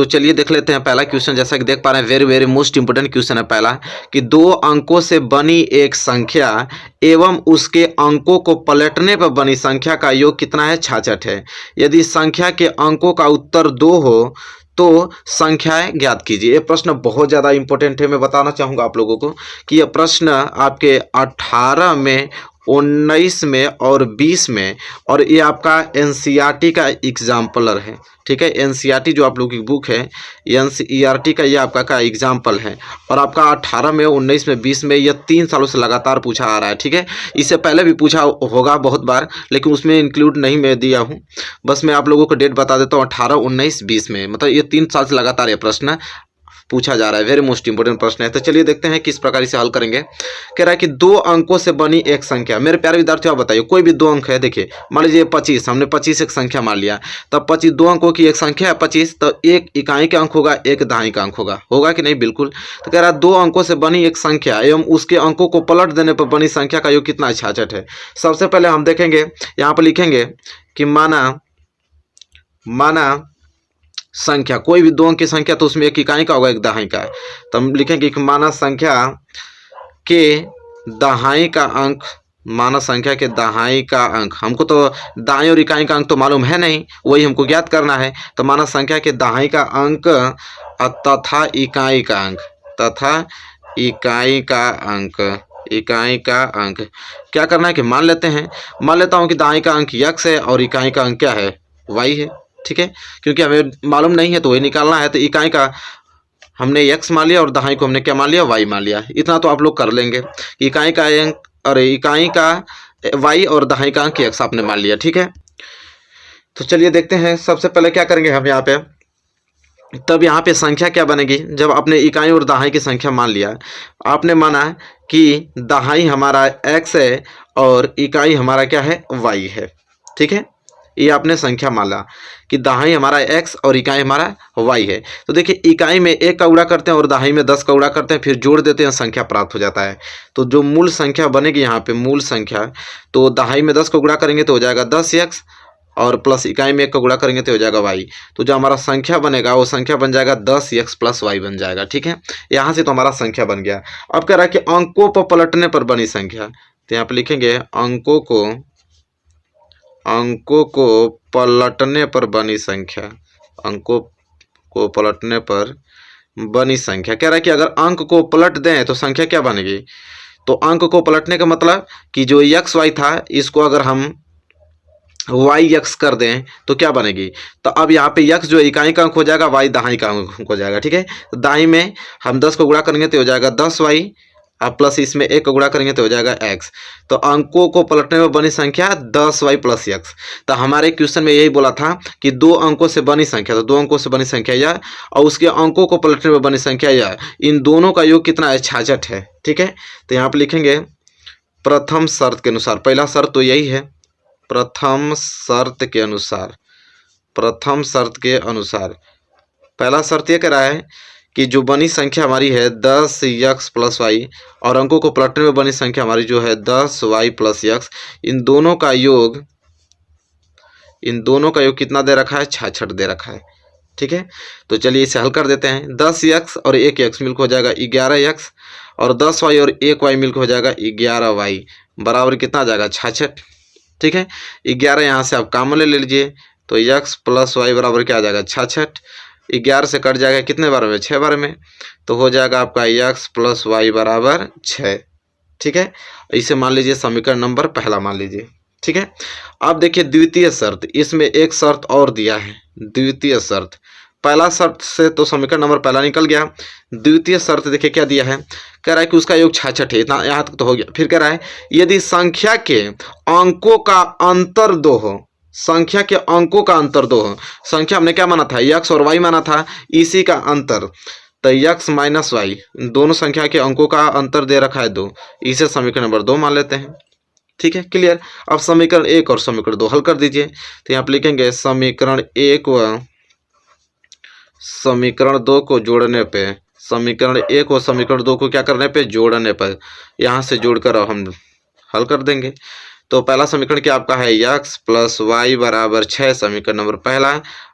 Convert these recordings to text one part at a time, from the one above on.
तो चलिए देख लेते हैं पहला क्वेश्चन। जैसा कि देख पा रहे हैं, very very most important question है पहला, कि 2 अंकों से बनी एक संख्या एवं उसके अंकों को पलटने पर बनी संख्या का योग कितना है? 66 है। यदि संख्या के अंकों का उत्तर 2 हो तो संख्याएं ज्ञात कीजिए। ये प्रश्न बहुत ज़्यादा इंपॉर्टेंट है। मैं बताना चाहूँगा आप लोगों को कि यह प्रश्न आपके 18 में, 19 में और 20 में, और ये आपका एनसीईआरटी का एग्जाम्पलर है। ठीक है, एनसीईआरटी जो आप लोगों की बुक है, एनसीईआरटी का ये आपका का एग्जाम्पल है, और आपका 18 में, 19 में, 20 में यह 3 सालों से लगातार पूछा आ रहा है। ठीक है, इससे पहले भी पूछा होगा बहुत बार, लेकिन उसमें इंक्लूड नहीं मैं दिया हूँ। बस मैं आप लोगों को डेट बता देता हूँ, 18, 19, 20 में, मतलब ये 3 साल से लगातार ये प्रश्न पूछा जा रहा है। वेरी मोस्ट इंपोर्टेंट प्रश्न है। तो चलिए देखते हैं किस प्रकार इसे हल करेंगे। कह रहा है कि 2 अंकों से बनी एक संख्या। मेरे प्यारे विद्यार्थियों, आप बताइए, कोई भी 2 अंक है। देखिए, मान लीजिए 25, हमने 25 एक संख्या मान लिया, तब 25 2 अंकों की एक संख्या है 25, तो एक इकाई का अंक होगा, एक दहाई का अंक होगा कि नहीं? बिल्कुल। तो कह रहा है 2 अंकों से बनी एक संख्या एवं उसके अंकों को पलट देने पर बनी संख्या का योग कितना है? 66 है। सबसे पहले हम देखेंगे, यहाँ पर लिखेंगे कि माना संख्या, कोई भी 2 अंक की संख्या, तो उसमें एक इकाई का होगा, एक दहाई का है। तो हम लिखेंगे कि माना संख्या के दहाई का अंक, माना संख्या के दहाई का अंक, हमको तो दाई और इकाई का अंक तो मालूम है नहीं, वही हमको ज्ञात करना है। तो माना संख्या के दहाई का अंक तथा इकाई का अंक, इकाई का अंक क्या करना है कि मान लेता हूँ कि दाई का अंक x है और इकाई का अंक क्या है? y है। ठीक है, क्योंकि हमें मालूम नहीं है तो वही निकालना है। तो इकाई का हमने x मान लिया और दहाई को हमने क्या मान लिया? y मान लिया। इतना तो आप लोग कर लेंगे। इकाई का अंक, अरे इकाई का y और दहाई का अंक x आपने मान लिया। ठीक है, तो चलिए देखते हैं। सबसे पहले क्या करेंगे हम यहाँ पे, तब यहाँ पे संख्या क्या बनेगी? जब आपने इकाई और दहाई की संख्या मान लिया, आपने माना कि दहाई हमारा x है और इकाई हमारा क्या है? y है। ठीक है, ये आपने संख्या माना कि दहाई हमारा x और इकाई हमारा y है। तो देखिए, इकाई में 1 का गुणा करते हैं और दहाई में 10 का गुणा करते हैं, फिर जोड़ देते हैं, संख्या प्राप्त हो जाता है। तो जो मूल संख्या बनेगी यहाँ पे, मूल संख्या, तो दहाई में 10 को गुणा करेंगे तो हो जाएगा 10x, और प्लस इकाई में 1 का गुणा करेंगे तो हो जाएगा y। तो जो हमारा संख्या बनेगा वो संख्या बन जाएगा 10x प्लस y बन जाएगा। ठीक है, यहाँ से तो हमारा संख्या बन गया। अब कह रहा है कि अंकों पर पलटने पर बनी संख्या, तो यहाँ पे लिखेंगे अंकों को पलटने पर बनी संख्या, अंकों को पलटने पर बनी संख्या। कह रहा है कि अगर अंक को पलट दें तो संख्या क्या बनेगी? तो अंक को पलटने का मतलब कि जो x y था, इसको अगर हम yx कर दें तो क्या बनेगी? तो अब यहाँ पे x जो इकाई का अंक हो जाएगा, y दहाई का अंक हो जाएगा। ठीक है, तो दाई में हम 10 को गुणा करेंगे तो हो जाएगा 10y, अब प्लस इसमें 1 को गुणा करेंगे तो हो जाएगा x। तो अंकों को पलटने में बनी संख्या 10y प्लस x। तो हमारे क्वेश्चन में यही बोला था कि 2 अंकों से बनी संख्या, तो 2 अंकों से बनी संख्या या और उसके अंकों को पलटने में बनी संख्या या, इन दोनों का योग कितना है? 66 है। ठीक है, तो यहाँ पे लिखेंगे प्रथम शर्त के अनुसार, पहला शर्त तो यही है, प्रथम शर्त के अनुसार पहला शर्त ये कह रहा है कि जो बनी संख्या हमारी है 10x प्लस y, और अंकों को पलटने में बनी संख्या हमारी जो है 10y प्लस x, इन दोनों का योग कितना दे रखा है? 66 दे रखा है। ठीक है, तो चलिए इसे हल कर देते हैं। 10x और 1x मिलकर हो जाएगा 11x, और 10y और 1y मिलकर हो जाएगा 11y, बराबर कितना आ जाएगा? 66। ठीक है, 11 यहाँ से आप कॉमन ले लीजिए, तो x प्लस y बराबर क्या आ जाएगा? 66। 11 से कट जाएगा कितने बार में? 6 बार में, तो हो जाएगा आपका x प्लस y बराबर 6। ठीक है, इसे मान लीजिए समीकरण नंबर पहला मान लीजिए। ठीक है, अब देखिए द्वितीय शर्त, इसमें एक शर्त और दिया है, द्वितीय शर्त। पहला शर्त से तो समीकरण नंबर पहला निकल गया। द्वितीय शर्त देखिए क्या दिया है, कह रहा है कि उसका योग 66 है। इतना यहाँ तक तो हो गया। फिर कह रहा है यदि संख्या के अंकों का अंतर 2 हो, संख्या के अंकों का अंतर 2 हो, संख्या हमने क्या माना था? x और y माना था, इसी का अंतर, तो x माइनस y, दोनों संख्या के अंकों का अंतर दे रखा है 2, इसे समीकरण नंबर 2 मान लेते हैं। ठीक है, क्लियर। अब समीकरण 1 और समीकरण 2 हल कर दीजिए। तो यहाँ पर लिखेंगे समीकरण 1 व समीकरण 2 को जोड़ने पे, समीकरण 1 और समीकरण 2 को क्या करने पे? जोड़ने पर, यहाँ से जोड़कर हम हल कर देंगे। तो पहला समीकरण क्या आपका है? x प्लस y बराबर 6, समीकरण नंबर पहला,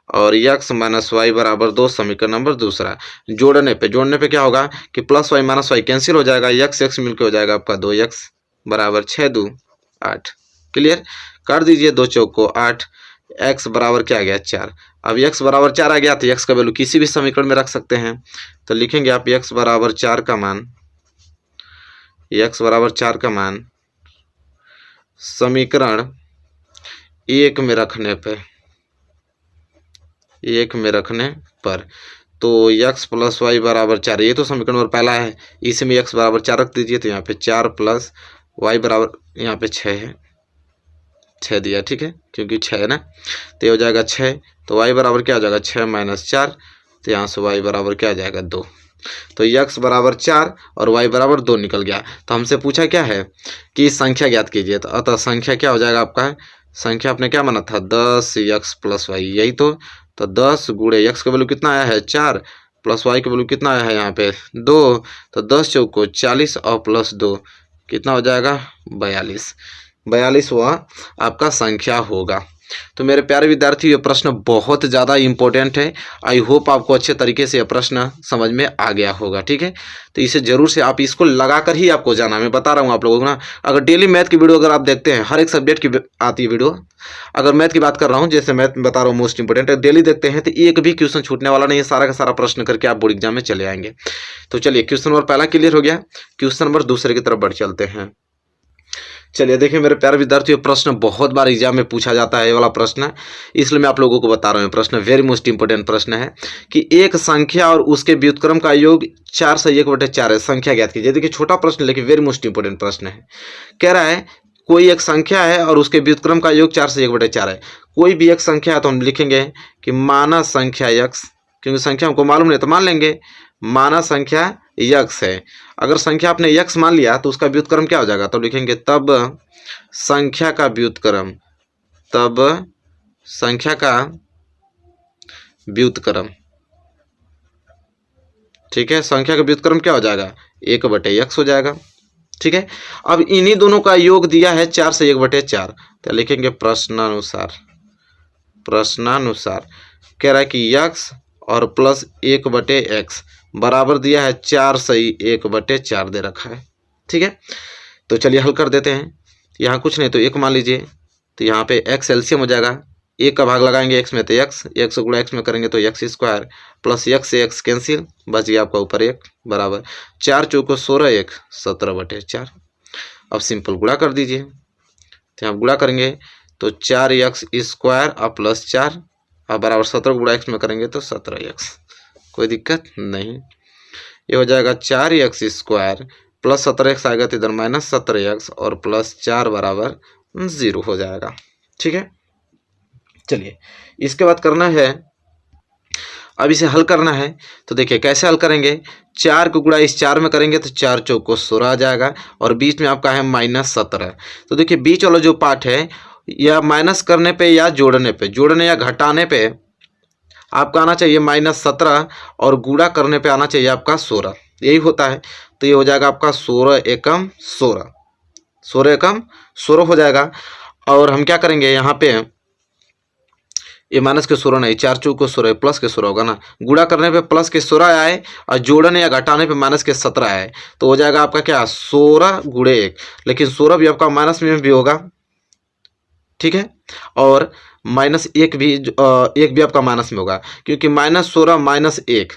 और x माइनस वाई बराबर 2 समीकरण नंबर दूसरा। जोड़ने पे क्या होगा कि plus Y minus Y cancel हो जाएगा, x मिलकर हो जाएगा आपका 2x बराबर 6 2 8। क्लियर कर दीजिए, 2 चौको 8, x बराबर क्या आ गया 4। अब x बराबर 4 आ गया तो x का वैल्यू किसी भी समीकरण में रख सकते हैं। तो लिखेंगे आप x बराबर 4 का मान, x बराबर 4 का मान समीकरण 1 में रखने पर तो x प्लस वाई बराबर 4, ये तो समीकरण नंबर पहला है, इसमें x बराबर 4 रख दीजिए। तो यहाँ पे 4 प्लस वाई बराबर यहाँ पे 6 है, 6 दिया, ठीक है, क्योंकि 6 है ना, तो ये हो जाएगा 6। तो y बराबर क्या हो जाएगा 6 माइनस 4, तो यहाँ से y बराबर क्या आ जाएगा 2। तो x बराबर 4 और y बराबर 2 निकल गया। तो हमसे पूछा क्या है कि संख्या ज्ञात कीजिए, तो अतः संख्या क्या हो जाएगा आपका, संख्या आपने क्या माना था 10x प्लस वाई, यही तो 10 गुणे x का वैल्यू कितना आया है 4 प्लस y का वैल्यू कितना आया है यहाँ पे 2, तो 10 चौको 40 और प्लस 2 कितना हो जाएगा 42 वह आपका संख्या होगा। तो मेरे प्यारे विद्यार्थी, ये प्रश्न बहुत ज़्यादा इम्पोर्टेंट है। आई होप आपको अच्छे तरीके से यह प्रश्न समझ में आ गया होगा, ठीक है। तो इसे जरूर से आप इसको लगा कर ही आपको जाना, मैं बता रहा हूँ आप लोगों को ना। अगर डेली मैथ की वीडियो अगर आप देखते हैं, हर एक सब्जेक्ट की आती है वीडियो, अगर मैथ की बात कर रहा हूँ, जैसे मैथ बता रहा हूँ मोस्ट इंपोर्टेंट है, डेली देखते हैं तो एक भी क्वेश्चन छूटने वाला नहीं है, सारा का सारा प्रश्न करके आप बोर्ड एग्जाम में चले आएंगे। तो चलिए, क्वेश्चन नंबर पहला क्लियर हो गया, क्वेश्चन नंबर दूसरे की तरफ बढ़ चलते हैं। चलिए देखिए मेरे प्यारे विद्यार्थियों, प्रश्न बहुत बार एग्जाम में पूछा जाता है, ये वाला प्रश्न, इसलिए मैं आप लोगों को बता रहा हूँ। प्रश्न वेरी मोस्ट इंपोर्टेंट प्रश्न है कि एक संख्या और उसके व्युत्क्रम का योग 4 से 1/4 है, संख्या ज्ञात कीजिए। देखिए छोटा प्रश्न लेकिन वेरी मोस्ट इंपोर्टेंट प्रश्न है। कह रहा है कोई एक संख्या है और उसके व्युत्क्रम का योग 4 से 1/4 है। कोई भी एक संख्या है तो हम लिखेंगे कि माना संख्या x, क्योंकि संख्या हमको मालूम नहीं तो मान लेंगे माना संख्या x है। अगर संख्या आपने x मान लिया तो उसका व्युत्क्रम क्या हो जाएगा, तो लिखेंगे तब संख्या का व्युत्क्रम, ठीक है, संख्या का व्युत्क्रम क्या हो जाएगा 1/x हो जाएगा, ठीक है। अब इन्हीं दोनों का योग दिया है 4 से 1/4, तो लिखेंगे प्रश्नानुसार कह रहा है कि x और प्लस 1/x बराबर दिया है 4 से 1/4 दे रखा है, ठीक है। तो चलिए हल कर देते हैं। यहाँ कुछ नहीं तो 1 मान लीजिए, तो यहाँ पे x एलसीएम हो जाएगा, 1 का भाग लगाएंगे x में तो x गुणा x में करेंगे तो x स्क्वायर प्लस x से x कैंसिल, बच गया आपका ऊपर 1 बराबर 4 चौको 16 1 17/4। अब सिंपल गुणा कर दीजिए, तो यहाँ गुणा करेंगे तो 4x स्क्वायर और प्लस 4 और बराबर 17 गुणा x में करेंगे तो 17x, कोई दिक्कत नहीं। ये हो जाएगा 4x स्क्वायर प्लस 17x आएगा तो इधर माइनस 17x और प्लस 4 बराबर 0 हो जाएगा, ठीक है। चलिए इसके बाद करना है, अब इसे हल करना है। तो देखिए कैसे हल करेंगे, 4 को गुणा इस 4 में करेंगे तो 4 चौको 16 आ जाएगा और बीच में आपका है -17। तो देखिए बीच वाला जो पार्ट है या माइनस करने पे या जोड़ने या घटाने पे आपका आना चाहिए -17 और गुणा करने पे आना चाहिए आपका 16, यही होता है। तो ये हो जाएगा आपका 16 एकम 16 हो जाएगा। और हम क्या करेंगे यहाँ पे, ये माइनस के 16 नहीं, 4 चौको 16 प्लस के 16 होगा ना, गुणा करने पे प्लस के 16 आए और जोड़ने या घटाने पे माइनस के 17 आए, तो हो जाएगा आपका क्या 16 गुणे 1, लेकिन 16 भी आपका माइनस में भी होगा, ठीक है। और -1 भी आपका माइनस में होगा, क्योंकि -16 -1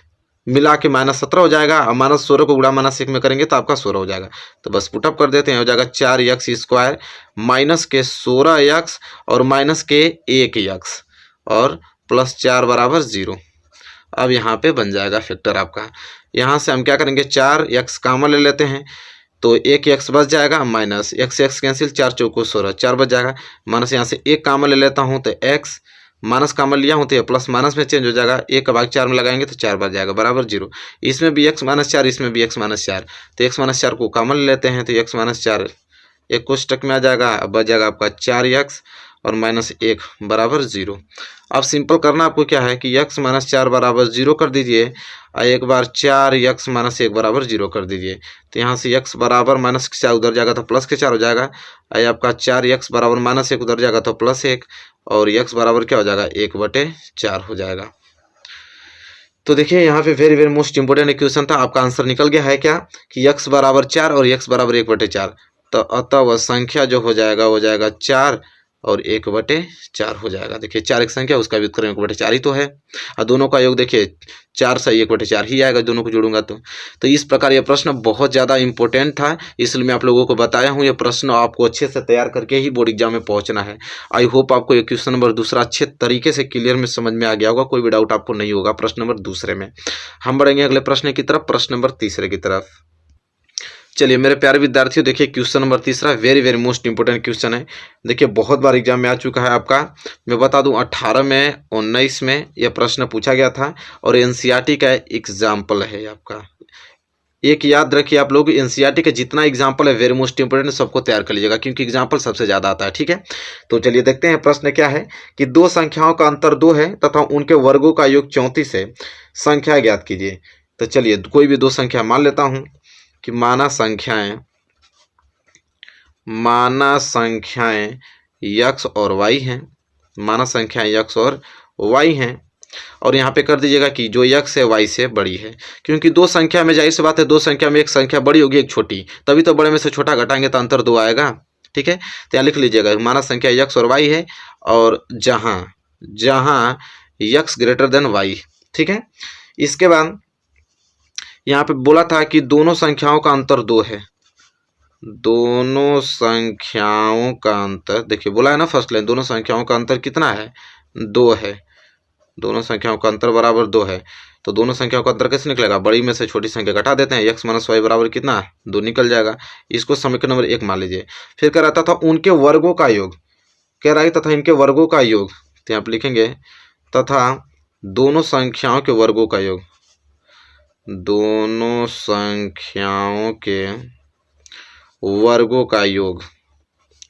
मिला के -17 हो जाएगा और -16 को गुणा -1 में करेंगे तो आपका 16 हो जाएगा। तो बस पुटअप कर देते हैं, हो जाएगा 4x स्क्वायर माइनस के 16x और माइनस के 1x और प्लस 4 बराबर 0। अब यहाँ पे बन जाएगा फैक्टर आपका। यहाँ से हम क्या करेंगे 4x कॉमन ले लेते हैं तो 1x बच जाएगा, माइनस x कैंसिल, 4 चौको 16 4 बच जाएगा, माइनस यहाँ से 1 कॉमन ले लेता हूँ तो x माइनस कॉमन लिया हूँ तो ये प्लस माइनस में चेंज हो जाएगा, 1 का भाग 4 में लगाएंगे तो 4 बच जाएगा बराबर 0। इसमें भी x - 4 इसमें भी x - 4, तो x - 4 को कॉमन ले लेते हैं तो x - 4 एक कोष्टक में आ जाएगा, बच जाएगा आपका 4x और -1 बराबर 0। अब सिंपल करना आपको क्या है कि x - 4 बराबर 0 कर दीजिए और एक बार 4x - 1 बराबर 0 कर दीजिए। तो यहाँ से x बराबर -4 उधर जाएगा तो +4 हो जाएगा और आपका 4x बराबर -1 उधर जाएगा तो +1 और x बराबर क्या हो जाएगा 1/4 हो जाएगा। तो देखिए यहाँ पे very very most important equation था, आपका आंसर निकल गया है क्या कि x बराबर 4 और x बराबर 1/4। तो अतः वह संख्या जो हो जाएगा 4 और 1/4 हो जाएगा। देखिए 4 एक संख्या, उसका व्युत्क्रम 1/4 ही तो है और दोनों का योग देखिए 4 से 1/4 ही आएगा दोनों को जोड़ूंगा तो इस प्रकार यह प्रश्न बहुत ज़्यादा इंपॉर्टेंट था, इसलिए मैं आप लोगों को बताया हूँ। ये प्रश्न आपको अच्छे से तैयार करके ही बोर्ड एग्जाम में पहुँचना है। आई होप आपको ये क्वेश्चन नंबर दूसरा अच्छे तरीके से क्लियर में समझ में आ गया होगा, कोई भी डाउट आपको नहीं होगा प्रश्न नंबर दूसरे में। हम बढ़ेंगे अगले प्रश्न की तरफ, प्रश्न नंबर तीसरे की तरफ। चलिए मेरे प्यारे विद्यार्थियों, देखिए क्वेश्चन नंबर तीसरा very very most important question है। देखिए बहुत बार एग्जाम में आ चुका है आपका, मैं बता दूं 18 में 19 में यह प्रश्न पूछा गया था और एनसीईआरटी का एग्जाम्पल है आपका। एक याद रखिए आप लोग, एनसीईआरटी का जितना एग्जाम्पल है वेरी मोस्ट इंपोर्टेंट, सबको तैयार कर लीजिएगा क्योंकि एग्जाम्पल सबसे ज़्यादा आता है। ठीक है, तो चलिए देखते हैं प्रश्न क्या है कि दो संख्याओं का अंतर 2 है तथा उनके वर्गों का योग 34 है, संख्या ज्ञात कीजिए। तो चलिए कोई भी दो संख्या मान लेता हूँ कि माना संख्याएं x और y हैं, माना संख्याएं x और y हैं और यहाँ पे कर दीजिएगा कि जो x है y से बड़ी है, क्योंकि दो संख्या में जाहिर सी बात है दो संख्या में एक संख्या बड़ी होगी एक छोटी, तभी तो बड़े में से छोटा घटाएंगे तो अंतर 2 आएगा। ठीक है, तो यहाँ लिख लीजिएगा माना संख्या x और y है और जहाँ x ग्रेटर देन y। ठीक है, इसके बाद यहाँ पे बोला था कि दोनों संख्याओं का अंतर 2 है, दोनों संख्याओं का अंतर देखिए बोला है ना फर्स्ट लाइन, दोनों संख्याओं का अंतर कितना है 2 है, दोनों संख्याओं का अंतर बराबर 2 है। तो दोनों संख्याओं का अंतर कैसे निकलेगा, बड़ी में से छोटी संख्या घटा देते हैं, x - y बराबर कितना 2 निकल जाएगा। इसको समीकरण नंबर 1 मान लीजिए। फिर कह रहा था उनके वर्गों का योग, कह रहा है तथा इनके वर्गों का योग, तो यहाँ पे लिखेंगे तथा दोनों संख्याओं के वर्गों का योग, दोनों संख्याओं के वर्गों का योग,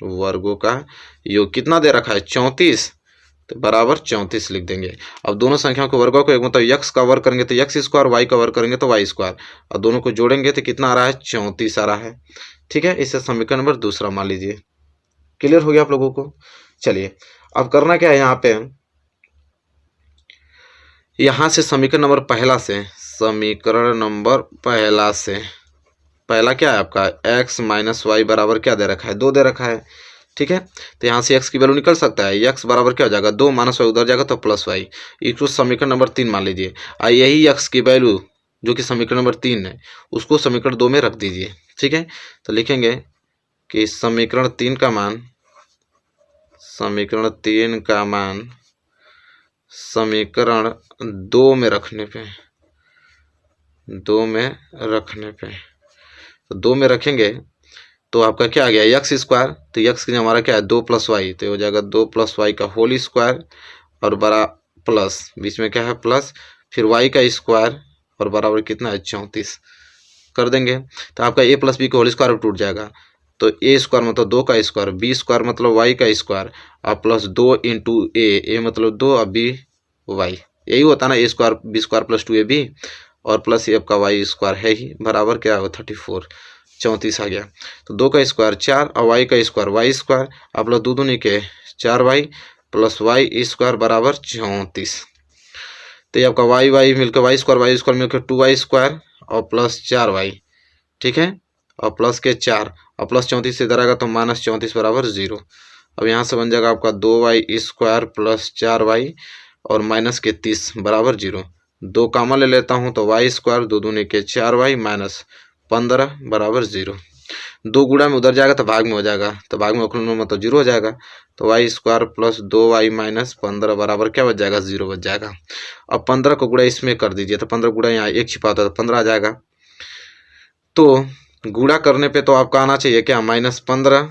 वर्गों का योग कितना दे रखा है 34, तो बराबर 34 लिख देंगे। अब दोनों संख्याओं के वर्गों को मतलब x का वर्ग करेंगे तो x स्क्वायर, y का वर्ग करेंगे तो y स्क्वायर और दोनों को जोड़ेंगे तो कितना आ रहा है 34 आ रहा है। ठीक है, इसे समीकरण नंबर दूसरा मान लीजिए। क्लियर हो गया आप लोगों को। चलिए अब करना क्या है, यहाँ से समीकरण नंबर पहला से पहला क्या है आपका x - y बराबर क्या दे रखा है 2 दे रखा है। ठीक है, तो यहाँ से x की वैल्यू निकल सकता है, x बराबर क्या हो जाएगा 2 - y उधर जाएगा तो +y, इसको समीकरण नंबर 3 मान लीजिए। और यही x की वैल्यू जो कि समीकरण नंबर 3 है उसको समीकरण 2 में रख दीजिए। ठीक है, तो लिखेंगे कि समीकरण 3 का मान समीकरण 2 में रखने पे तो 2 में रखेंगे तो आपका क्या आ गया x स्क्वायर, तो x की हमारा क्या है 2 + y, तो हो जाएगा 2 + y का होल स्क्वायर और बड़ा प्लस बीच में क्या है प्लस, फिर y का स्क्वायर और बराबर कितना है 34 कर देंगे तो आपका a + b का होल स्क्वायर टूट जाएगा। तो a स्क्वायर मतलब 2 का स्क्वायर, b स्क्वायर मतलब y का स्क्वायर और प्लस 2 × a मतलब 2 और b y, यही होता है ना a square b square + 2ab और प्लस ये आपका y स्क्वायर है ही, बराबर क्या है 34 34 आ गया। तो 2 का स्क्वायर 4 और y का स्क्वायर y स्क्वायर और प्लस 2 दूनी के 4y प्लस y स्क्वायर बराबर 34। तो ये आपका y मिलकर y स्क्वायर मिलकर 2y स्क्वायर और प्लस 4y। ठीक है, और प्लस के 4 और प्लस 34 से इधर आएगा तो -34 बराबर 0। अब यहाँ से बन जाएगा आपका 2y स्क्वायर प्लस 4y और माइनस के 30 बराबर 0। 2 कॉमन ले लेता हूँ तो y स्क्वायर 2 दूनी के 4y -15 बराबर 0। 2 गुणा में उधर जाएगा तो भाग में हो जाएगा, तो भाग में मतलब 0 हो जाएगा, तो y स्क्वायर प्लस 2y -15 बराबर क्या बच जाएगा 0 बच जाएगा। अब 15 को गुणा इसमें कर दीजिए तो 15 गुणा यहाँ 1 छिपा होता है तो 15 आ जाएगा। तो गुणा करने पे तो आपका आना चाहिए क्या -15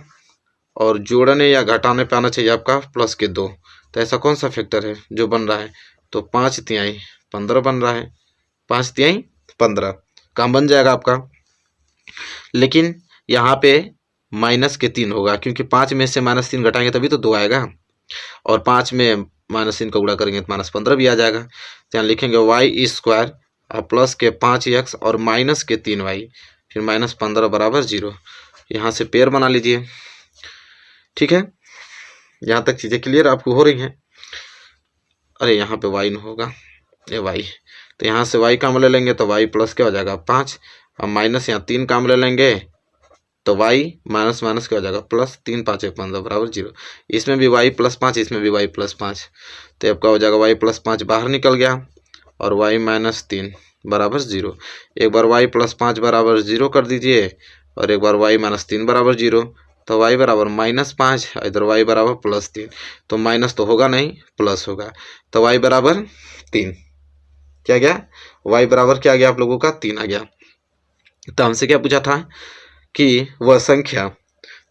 और जोड़ने या घटाने पे आना चाहिए आपका प्लस के 2। तो ऐसा कौन सा फैक्टर है जो बन रहा है, तो 5 तिहाई 15 बन रहा है, 5 तिहाई 15 काम बन जाएगा आपका। लेकिन यहाँ पे -3 होगा क्योंकि 5 में से -3 घटाएंगे तभी तो 2 आएगा, और 5 में माइनस इनका गुणा करेंगे तो -15 भी आ जाएगा। तो यहाँ लिखेंगे वाई स्क्वायर और प्लस के 5x और माइनस के 3y फिर -15 बराबर 0। यहाँ से पेयर बना लीजिए। ठीक है, यहाँ तक चीज़ें क्लियर आपको हो रही हैं। अरे यहाँ पे y न होगा, ये y, तो यहाँ से y काम ले लेंगे तो y प्लस क्या हो जाएगा 5 और माइनस यहाँ 3 काम ले लेंगे तो y माइनस माइनस क्या हो जाएगा प्लस, 3 5 1 15 बराबर 0। इसमें भी y प्लस 5, इसमें भी y प्लस 5, तो अब क्या हो जाएगा y प्लस 5 बाहर निकल गया और y माइनस 3 बराबर 0। एक बार y प्लस 5 बराबर 0 कर दीजिए और एक बार y माइनस 3 बराबर 0, तो y बराबर -5, इधर y बराबर +3, तो माइनस तो होगा नहीं, प्लस होगा, तो y बराबर 3 क्या गया, y बराबर क्या आ गया आप लोगों का 3 आ गया। तो हमसे क्या पूछा था कि वह संख्या,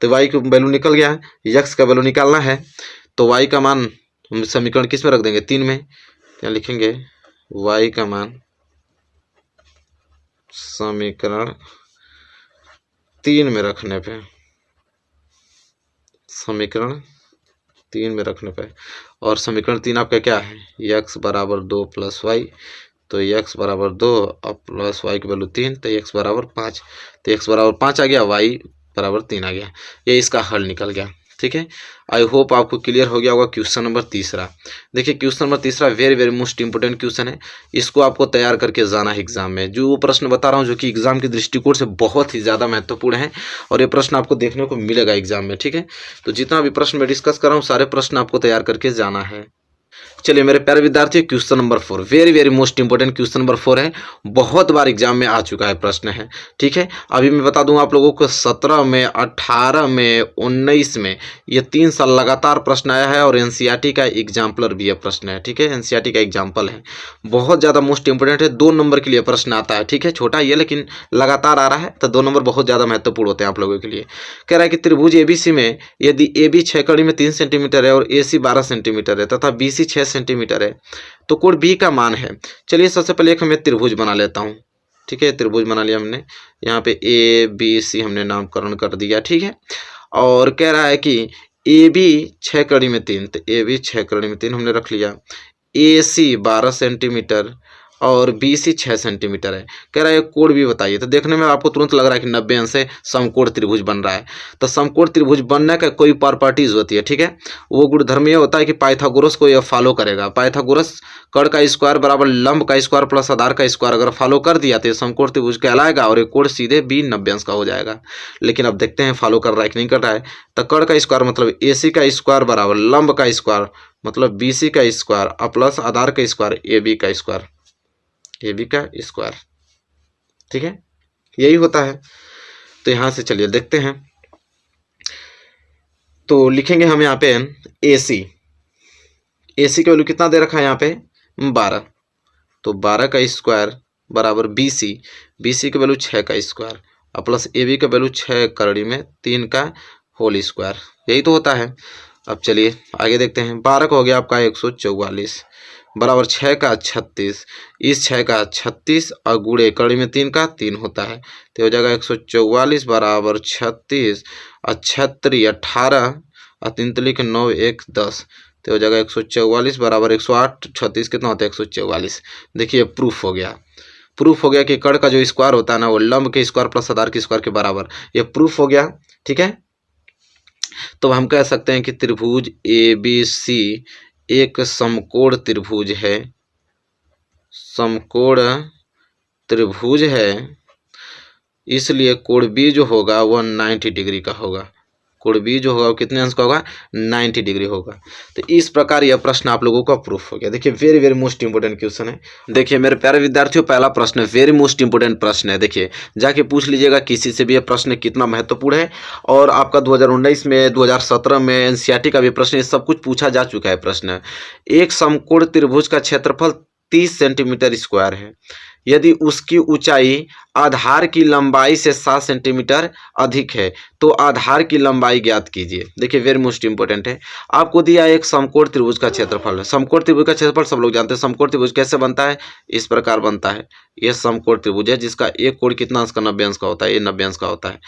तो y का वैल्यू निकल गया, x का वैल्यू निकालना है, तो y का मान हम समीकरण किस में रख देंगे 3 में, क्या लिखेंगे y का मान समीकरण 3 में रखने पे, समीकरण 3 में रखने पे, और समीकरण 3 आपका क्या है x बराबर 2 + y, तो x बराबर 2 और प्लस y की वैल्यू 3, तो x बराबर 5, तो x बराबर 5 आ गया, y बराबर 3 आ गया, ये इसका हल निकल गया। ठीक है, आई होप आपको क्लियर हो गया होगा। क्वेश्चन नंबर तीसरा, देखिए क्वेश्चन नंबर तीसरा very very most important question है, इसको आपको तैयार करके जाना है एग्जाम में। जो प्रश्न बता रहा हूँ जो कि एग्जाम के दृष्टिकोण से बहुत ही ज़्यादा महत्वपूर्ण है और ये प्रश्न आपको देखने को मिलेगा एग्जाम में। ठीक है, तो जितना भी प्रश्न मैं डिस्कस कर रहा हूँ सारे प्रश्न आपको तैयार करके जाना है। चलिए मेरे प्यारे विद्यार्थी, question number 4 very very most important question number 4 है, बहुत बार एग्जाम में आ चुका है प्रश्न है। ठीक है, अभी मैं बता दूं आप लोगों को 17 में, 18 में, 19 में ये 3 साल लगातार प्रश्न आया है और एनसीईआरटी का एग्जाम्पलर भी ये प्रश्न है। ठीक है, एनसीईआरटी का एग्जाम्पल है, बहुत ज़्यादा मोस्ट इंपोर्टेंट है, 2 नंबर के लिए प्रश्न आता है। ठीक है, छोटा ये लेकिन लगातार आ रहा है, तो 2 नंबर बहुत ज़्यादा महत्वपूर्ण होते हैं आप लोगों के लिए। कह रहा है कि त्रिभुज एबीसी में यदि AB 6 कड़ी में 3 सेंटीमीटर है और AC 12 सेंटीमीटर है तथा BC 6 सेंटीमीटर है तो कोण B का मान है। चलिए सबसे पहले एक मैं त्रिभुज बना लेता हूँ। ठीक है, त्रिभुज बना लिया हमने, यहाँ पे ABC हमने नामकरण कर दिया। ठीक है, और कह रहा है कि AB 6 कड़ी में 3, तो AB 6 कड़ी में 3 हमने रख लिया, AC 12 सेंटीमीटर और BC 6 सेंटीमीटर है। कह रहा है कोण भी बताइए, तो देखने में आपको तुरंत लग रहा है कि 90 अंश से समकोण त्रिभुज बन रहा है। तो समकोण त्रिभुज बनने का कोई प्रॉपर्टीज होती है। ठीक है, वो गुणधर्म ये होता है कि पाइथागोरस को यह फॉलो करेगा। पाइथागोरस कर्ण का स्क्वायर बराबर लंब का स्क्वायर प्लस आधार का स्क्वायर अगर फॉलो कर दिया तो समकोण त्रिभुज कहलाएगा और एक कोण सीधे भी 90 अंश का हो जाएगा। लेकिन अब देखते हैं फॉलो कर रहा है कि नहीं कर रहा है। तो कर्ण का स्क्वायर मतलब AC का स्क्वायर बराबर लंब का स्क्वायर मतलब BC का स्क्वायर और प्लस आधार का स्क्वायर AB का स्क्वायर, AB का स्क्वायर। ठीक है, यही होता है। तो यहां से चलिए देखते हैं, तो लिखेंगे हम यहाँ पे AC का वैल्यू कितना दे रखा है यहाँ पे 12, तो 12 का स्क्वायर बराबर BC का वैल्यू 6 का स्क्वायर और प्लस AB का वैल्यू 6 कड़ी में 3 का होल स्क्वायर, यही तो होता है। अब चलिए आगे देखते हैं, 12 का हो गया आपका 144 बराबर 6 का 36, इस 6 का 36 और गुणे कड़ी में 3 का 3 होता है, तो हो जाएगा 144 बराबर 36 और 36 18 और 3 3 9 1 10, तो हो जाएगा 144 बराबर 108, 36 कितना होता है 144। देखिए प्रूफ हो गया कि कर्ण का जो स्क्वायर होता है ना वो लंब के स्क्वायर प्लस आधार के स्क्वायर के बराबर, ये प्रूफ हो गया। ठीक है, तो हम कह सकते हैं कि त्रिभुज ABC एक समकोण त्रिभुज है, समकोण त्रिभुज है, इसलिए कोण B जो होगा वह 90 डिग्री का होगा। कोण B जो होगा वो कितने अंश का होगा 90 डिग्री होगा। तो इस प्रकार यह प्रश्न आप लोगों का प्रूफ हो गया। देखिए very very most important question है। देखिए मेरे प्यारे विद्यार्थियों, पहला प्रश्न वेरी मोस्ट इंपोर्टेंट प्रश्न है। देखिए जाके पूछ लीजिएगा किसी से भी यह प्रश्न कितना महत्वपूर्ण है, और आपका 2019 में 2017 में एनसीईआरटी का भी प्रश्न, ये सब कुछ पूछा जा चुका है प्रश्न। एक समकोण त्रिभुज का क्षेत्रफल 30 सेंटीमीटर स्क्वायर है, यदि उसकी ऊंचाई आधार की लंबाई से 7 सेंटीमीटर अधिक है तो आधार की लंबाई ज्ञात कीजिए। देखिए वेरी मोस्ट इंपॉर्टेंट है। आपको दिया एक समकोण त्रिभुज का क्षेत्रफल है। समकोण त्रिभुज का क्षेत्रफल सब लोग जानते हैं। समकोण त्रिभुज कैसे बनता है? इस प्रकार बनता है। यह समकोण त्रिभुज है जिसका एक कोण कितना अंश का 90 अंश का होता है। ये 90 अंश का होता है।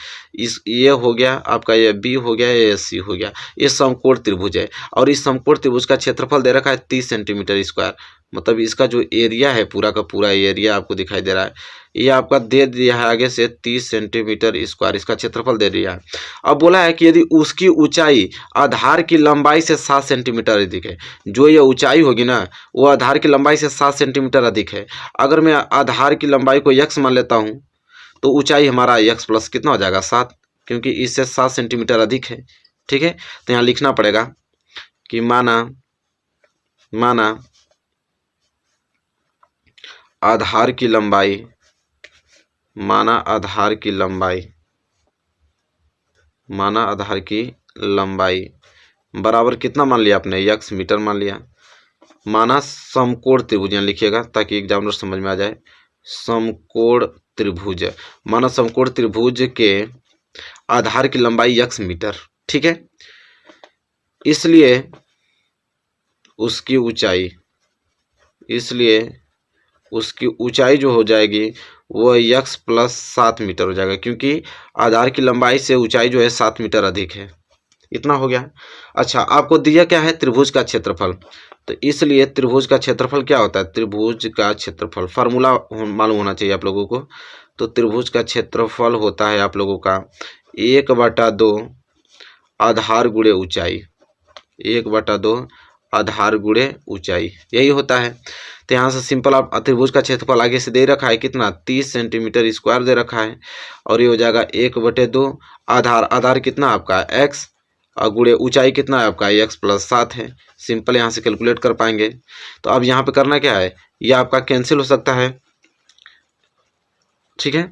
ये हो गया आपका, ये बी हो गया, ये सी हो गया। ये समकोण त्रिभुज है और इस समकोण त्रिभुज का क्षेत्रफल दे रखा है 30 सेंटीमीटर स्क्वायर। मतलब इसका जो एरिया है पूरा का पूरा एरिया आपको दिखाई दे रहा है, ये आपका दे दिया है आगे से 30 सेंटीमीटर स्क्वायर इसका क्षेत्रफल दे दिया है। अब बोला है कि यदि उसकी ऊंचाई आधार की लंबाई से 7 सेंटीमीटर अधिक है, जो ये ऊंचाई होगी ना वो आधार की लंबाई से 7 सेंटीमीटर अधिक है। अगर मैं आधार की लंबाई को x मान लेता हूँ तो ऊंचाई हमारा x प्लस कितना हो जाएगा 7, क्योंकि इससे 7 सेंटीमीटर अधिक है। ठीक है, तो यहाँ लिखना पड़ेगा कि माना आधार की लंबाई, माना आधार की लंबाई बराबर कितना मान लिया आपने? x मीटर मान लिया। माना समकोण त्रिभुज, यहाँ लिखिएगा ताकि एग्जामिनर समझ में आ जाए। समकोण त्रिभुज, माना समकोण त्रिभुज के आधार की लंबाई x मीटर। ठीक है, इसलिए उसकी ऊंचाई जो हो जाएगी वो x प्लस 7 मीटर हो जाएगा, क्योंकि आधार की लंबाई से ऊंचाई जो है 7 मीटर अधिक है। इतना हो गया। अच्छा, आपको दिया क्या है? त्रिभुज का क्षेत्रफल। तो इसलिए त्रिभुज का क्षेत्रफल क्या होता है? त्रिभुज का क्षेत्रफल फार्मूला मालूम होना चाहिए आप लोगों को। तो त्रिभुज का क्षेत्रफल होता है आप लोगों का 1/2 आधार गुणे ऊंचाई, 1/2 आधार गुणे ऊंचाई, यही होता है। तो यहाँ से सिंपल आप त्रिभुज का क्षेत्रफल आगे से दे रखा है कितना? 30 सेंटीमीटर स्क्वायर दे रखा है और ये हो जाएगा 1/2 आधार कितना आपका x और गुणे ऊंचाई कितना है आपका? x प्लस 7 है। सिंपल यहाँ से कैलकुलेट कर पाएंगे। तो अब यहाँ पे करना क्या है? ये आपका कैंसिल हो सकता है। ठीक है,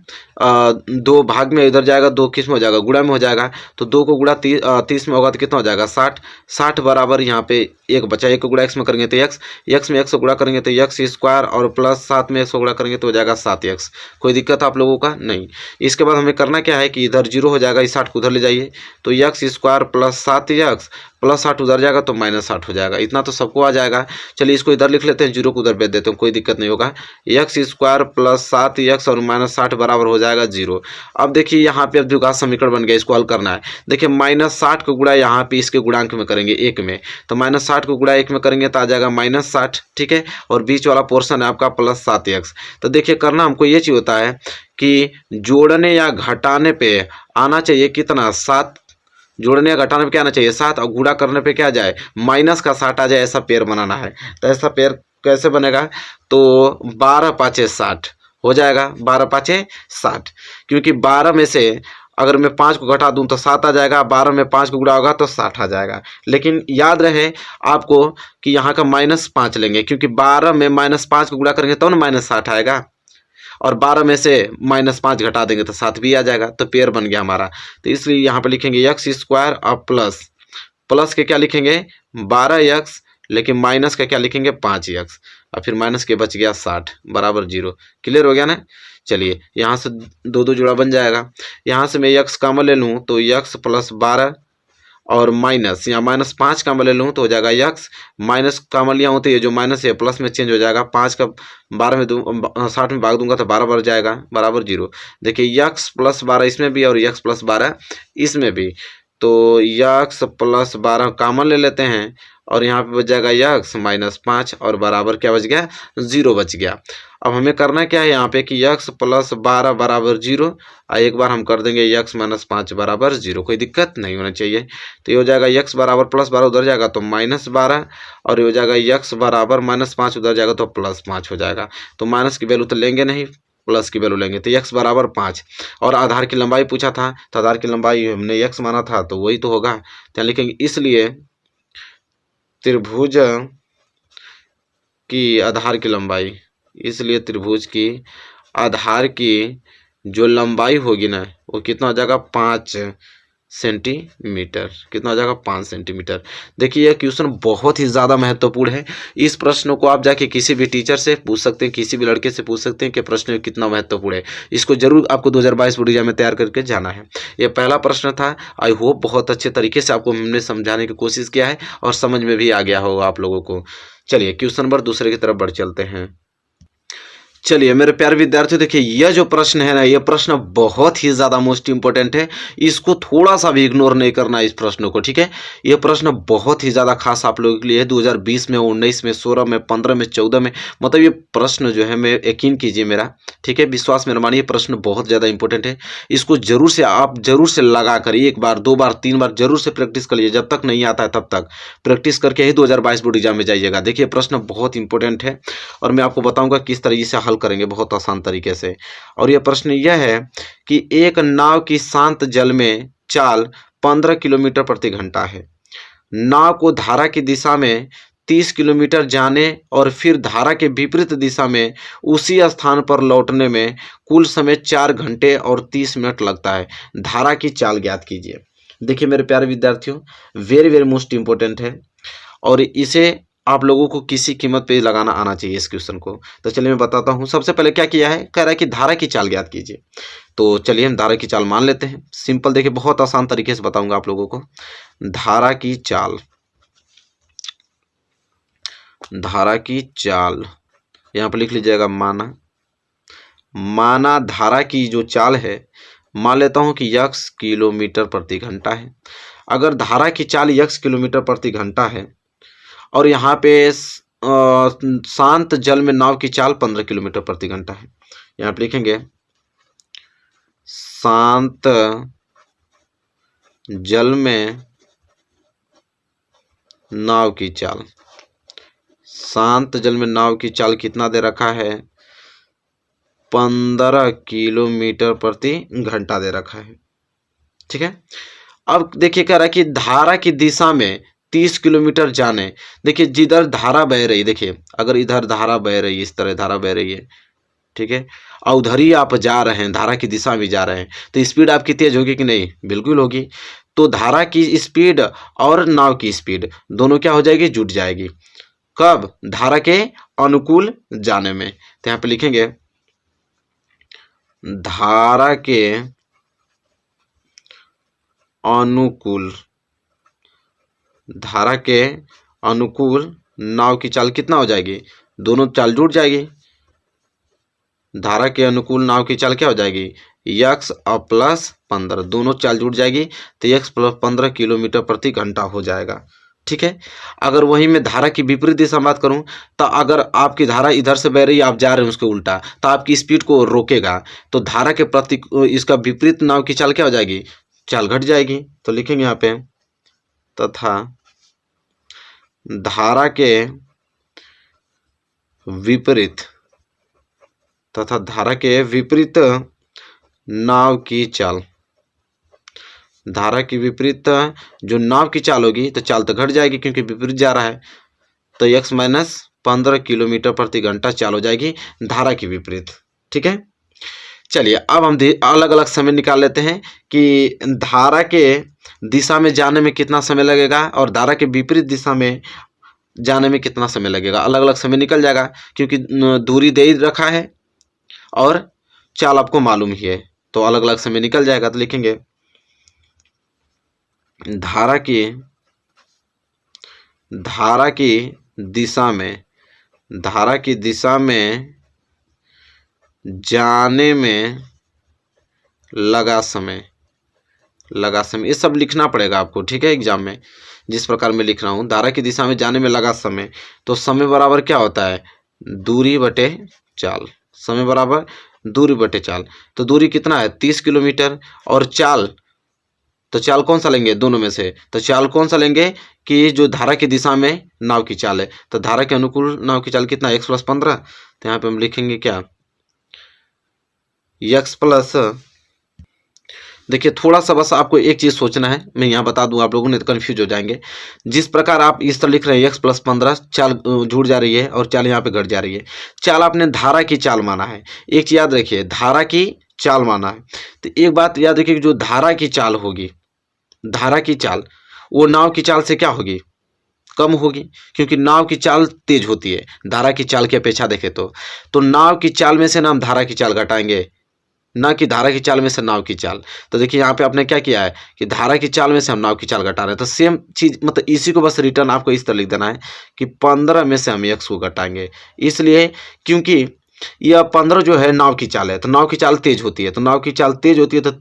2 भाग में इधर जाएगा, 2 किस में हो जाएगा? गुणा में हो जाएगा। तो 2 को गुणा 30 में होगा तो कितना हो जाएगा? 60 बराबर यहाँ पे 1 बचा। 1 को गुणा x में करेंगे तो x में x को गुणा करेंगे तो x स्क्वायर और प्लस 7 में x को गुणा करेंगे तो हो जाएगा 7x। कोई दिक्कत आप लोगों का नहीं। इसके बाद हमें करना क्या है कि इधर 0 हो जाएगा, इस 60 को उधर ले जाइए तो x square plus 7x plus 60 उधर जाएगा तो माइनस 60 हो जाएगा। इतना तो सबको आ जाएगा। चलिए इसको इधर लिख लेते हैं, 0 को उधर भेज देते हैं, कोई दिक्कत नहीं होगा। x स्क्वायर प्लस 7x और माइनस 60 बराबर हो जाएगा 0। अब देखिए यहाँ पे अब द्विघात समीकरण बन गया, इसको हल करना है। देखिए माइनस 60 को गुणा यहाँ पे इसके गुणांक में करेंगे 1 में, तो माइनस 60 को गुणा 1 में करेंगे तो आ जाएगा माइनस 60। ठीक है, और बीच वाला पोर्शन है आपका प्लस 7x। तो देखिए करना हमको ये चीज होता है कि जोड़ने या घटाने पे आना चाहिए कितना? 7। जोड़ने या घटाने पे क्या आना चाहिए? 7 और गुणा करने पे क्या जाए? माइनस का 60 आ जाए, ऐसा पेयर बनाना है। तो ऐसा पेयर कैसे बनेगा? तो 12 5 60 हो जाएगा, 12 5 60, क्योंकि 12 में से अगर मैं 5 को घटा दूं तो 7 आ जाएगा, 12 में 5 को गुणा होगा तो 60 आ जाएगा। लेकिन याद रहे आपको कि यहाँ का -5 लेंगे, क्योंकि 12 में -5 को गुणा करेंगे तो ना -60 आएगा, और 12 में से -5 घटा देंगे तो 7 भी आ जाएगा। तो पेयर बन गया हमारा। तो इसलिए यहाँ पे लिखेंगे x स्क्वायर और प्लस के क्या लिखेंगे? 12x, लेकिन माइनस का क्या लिखेंगे? 5x, और फिर माइनस के बच गया 60 बराबर 0। क्लियर हो गया ना? चलिए यहाँ से 2 जोड़ा बन जाएगा। यहाँ से मैं x कॉमन ले लूँ तो x प्लस 12 और माइनस, यहाँ -5 कॉमन ले लूँ तो हो जाएगा x, माइनस कॉमन लिया हूँ तो ये जो माइनस है प्लस में चेंज हो जाएगा। 5 का 12 में 60 में भाग दूंगा तो 12 बढ़ जाएगा बराबर 0। देखिए x प्लस 12 इसमें भी और x प्लस 12 इसमें भी, तो x प्लस 12 कॉमन ले लेते हैं और यहाँ पे बच जाएगा x -5 और बराबर क्या बच गया? 0 बच गया। अब हमें करना क्या है यहाँ पे कि x प्लस 12 बराबर 0, और एक बार हम कर देंगे x -5 बराबर 0, कोई दिक्कत नहीं होना चाहिए। तो ये हो जाएगा x बराबर प्लस 12 उधर जाएगा तो -12, और ये हो जाएगा x बराबर -5 उधर जाएगा तो +5 हो जाएगा। तो माइनस की वैल्यू तो लेंगे नहीं, प्लस की वैल्यू लेंगे। तो x बराबर 5, और आधार की लंबाई पूछा था तो आधार की लंबाई हमने x माना था तो वही तो होगा। तो लिखेंगे इसलिए त्रिभुज की आधार की लंबाई, इसलिए त्रिभुज की आधार की जो लंबाई होगी ना वो कितना हो जाएगा? 5 सेंटीमीटर। कितना हो जाएगा? 5 सेंटीमीटर। देखिए यह क्वेश्चन बहुत ही ज़्यादा महत्वपूर्ण है। इस प्रश्न को आप जाके किसी भी टीचर से पूछ सकते हैं, किसी भी लड़के से पूछ सकते हैं कि प्रश्न कितना महत्वपूर्ण है। इसको जरूर आपको 2022 बोर्ड एग्जाम में तैयार करके जाना है। यह पहला प्रश्न था। आई होप बहुत अच्छे तरीके से आपको हमने समझाने की कोशिश किया है और समझ में भी आ गया होगा आप लोगों को। चलिए क्वेश्चन नंबर दूसरे की तरफ बढ़ चलते हैं। चलिए मेरे प्यारे विद्यार्थियों, देखिए यह जो प्रश्न है ना, यह प्रश्न बहुत ही ज़्यादा मोस्ट इंपॉर्टेंट है। इसको थोड़ा सा भी इग्नोर नहीं करना इस प्रश्न को, ठीक है। यह प्रश्न बहुत ही ज़्यादा खास आप लोगों के लिए है। 2020 में, 19 में, 16 में, 15 में, 14 में, मतलब ये प्रश्न जो है, मैं यकीन कीजिए मेरा, ठीक है, विश्वास मेरा मानिए, प्रश्न बहुत ज़्यादा इंपॉर्टेंट है। इसको जरूर से आप जरूर से लगा कर एक बार, 2 बार, 3 बार जरूर से प्रैक्टिस करिए। जब तक नहीं आता है तब तक प्रैक्टिस करके ही 2022 बोर्ड एग्जाम में जाइएगा। देखिए प्रश्न बहुत इंपॉर्टेंट है और मैं आपको बताऊंगा किस तरीके से हल करेंगे, बहुत आसान तरीके से। और यह प्रश्न यह है कि एक नाव की शांत जल में चाल 15 किलोमीटर प्रति घंटा है। नाव को धारा की दिशा में 30 किलोमीटर जाने और फिर धारा के विपरीत दिशा में उसी स्थान पर लौटने में कुल समय 4 घंटे और 30 मिनट लगता है। धारा की चाल ज्ञात कीजिए। देखिए मेरे प्यारे विद्यार्थियों, वेरी वेरी मोस्ट इंपॉर्टेंट है और इसे आप लोगों को किसी कीमत पे लगाना आना चाहिए इस क्वेश्चन को। तो चलिए मैं बताता हूँ। सबसे पहले क्या किया है, कह रहा है कि धारा की चाल ज्ञात कीजिए। तो चलिए हम धारा की चाल मान लेते हैं। सिंपल, देखिए बहुत आसान तरीके से बताऊंगा आप लोगों को। धारा की चाल, धारा की चाल यहाँ पर लिख लीजिएगा माना धारा की जो चाल है, मान लेता हूँ कि यक्स किलोमीटर प्रति घंटा है। अगर धारा की चाल यक्स किलोमीटर प्रति घंटा है और यहाँ पे शांत जल में नाव की चाल 15 किलोमीटर प्रति घंटा है, यहाँ पे लिखेंगे शांत जल में नाव की चाल। शांत जल में नाव की चाल कितना दे रखा है? 15 किलोमीटर प्रति घंटा दे रखा है, ठीक है। अब देखिए कह रहा है कि धारा की दिशा में 30 किलोमीटर जाने। देखिए जिधर धारा बह रही, देखिए अगर इधर धारा बह रही है, इस तरह धारा बह रही है, ठीक है, और उधर ही आप जा रहे हैं, धारा की दिशा में जा रहे हैं, तो स्पीड आपकी तेज होगी कि नहीं? बिल्कुल होगी। तो धारा की स्पीड और नाव की स्पीड दोनों क्या हो जाएगी? जुट जाएगी। कब? धारा के अनुकूल जाने में। तो यहाँ पे लिखेंगे धारा के अनुकूल, धारा के अनुकूल नाव की चाल कितना हो जाएगी? दोनों चाल जुट जाएगी। धारा के अनुकूल नाव की चाल क्या हो जाएगी? यक्स प्लस 15, दोनों चाल जुट जाएगी तो यक्स प्लस 15 किलोमीटर प्रति घंटा हो जाएगा, ठीक है। अगर वहीं मैं धारा की विपरीत दिशा में बात करूं, तो अगर आपकी धारा इधर से बह रही है, आप जा रहे हैं उसके उल्टा, तो आपकी स्पीड को रोकेगा। तो धारा के प्रति इसका विपरीत नाव की चाल क्या हो जाएगी? चाल घट जाएगी। तो लिखेंगे यहाँ पे तथा धारा के विपरीत, तथा धारा के विपरीत नाव की चाल। धारा की विपरीत जो नाव की चाल होगी तो चाल तो घट जाएगी क्योंकि विपरीत जा रहा है, तो x माइनस 15 किलोमीटर प्रति घंटा चाल हो जाएगी धारा की विपरीत, ठीक है। चलिए अब हम अलग अलग समय निकाल लेते हैं कि धारा के दिशा में जाने में कितना समय लगेगा और धारा के विपरीत दिशा में जाने में कितना समय लगेगा। अलग अलग समय निकल जाएगा क्योंकि दूरी दे ही रखा है और चाल आपको मालूम ही है, तो अलग अलग समय निकल जाएगा। तो लिखेंगे धारा की दिशा में, धारा की दिशा में जाने में लगा समय, ये सब लिखना पड़ेगा आपको, ठीक है। एग्जाम में जिस प्रकार मैं लिख रहा हूँ, धारा की दिशा में जाने में लगा समय, तो समय बराबर क्या होता है? दूरी बटे चाल। समय बराबर दूरी बटे चाल। तो दूरी कितना है? 30 किलोमीटर। और चाल, तो चाल कौन सा लेंगे दोनों में से? तो चाल कौन सा लेंगे कि जो धारा की दिशा में नाव की चाल है, तो धारा के अनुकूल नाव की चाल कितना है? x plus 15। तो यहाँ पे हम लिखेंगे क्या? x प्लस, देखिए थोड़ा सा बस आपको एक चीज सोचना है, मैं यहाँ बता दूं, आप लोगों ने तो कंफ्यूज हो जाएंगे। जिस प्रकार आप इस तरह लिख रहे हैं x प्लस 15, चाल जुड़ जा रही है और चाल यहाँ पे घट जा रही है। चाल आपने धारा की चाल माना है, एक चीज याद रखिए, धारा की चाल माना है। तो एक बात याद रखिए, जो धारा की चाल होगी, धारा की चाल वो नाव की चाल से क्या होगी, कम होगी, क्योंकि नाव की चाल तेज होती है धारा की चाल की अपेक्षा देखें तो नाव की चाल में से ना हम धारा की चाल घटाएंगे, ना कि धारा की चाल में से नाव की चाल। तो देखिए यहाँ पे आपने क्या किया है कि धारा की चाल में से हम नाव की चाल घटा रहे हैं, तो सेम चीज मतलब इसी को बस रिटर्न आपको इस तरह लिख देना है कि 15 में से हम x को घटाएंगे, इसलिए क्योंकि यह 15 जो है नाव की चाल है, तो नाव की चाल तेज होती है, तो नाव की चाल तेज होती है तो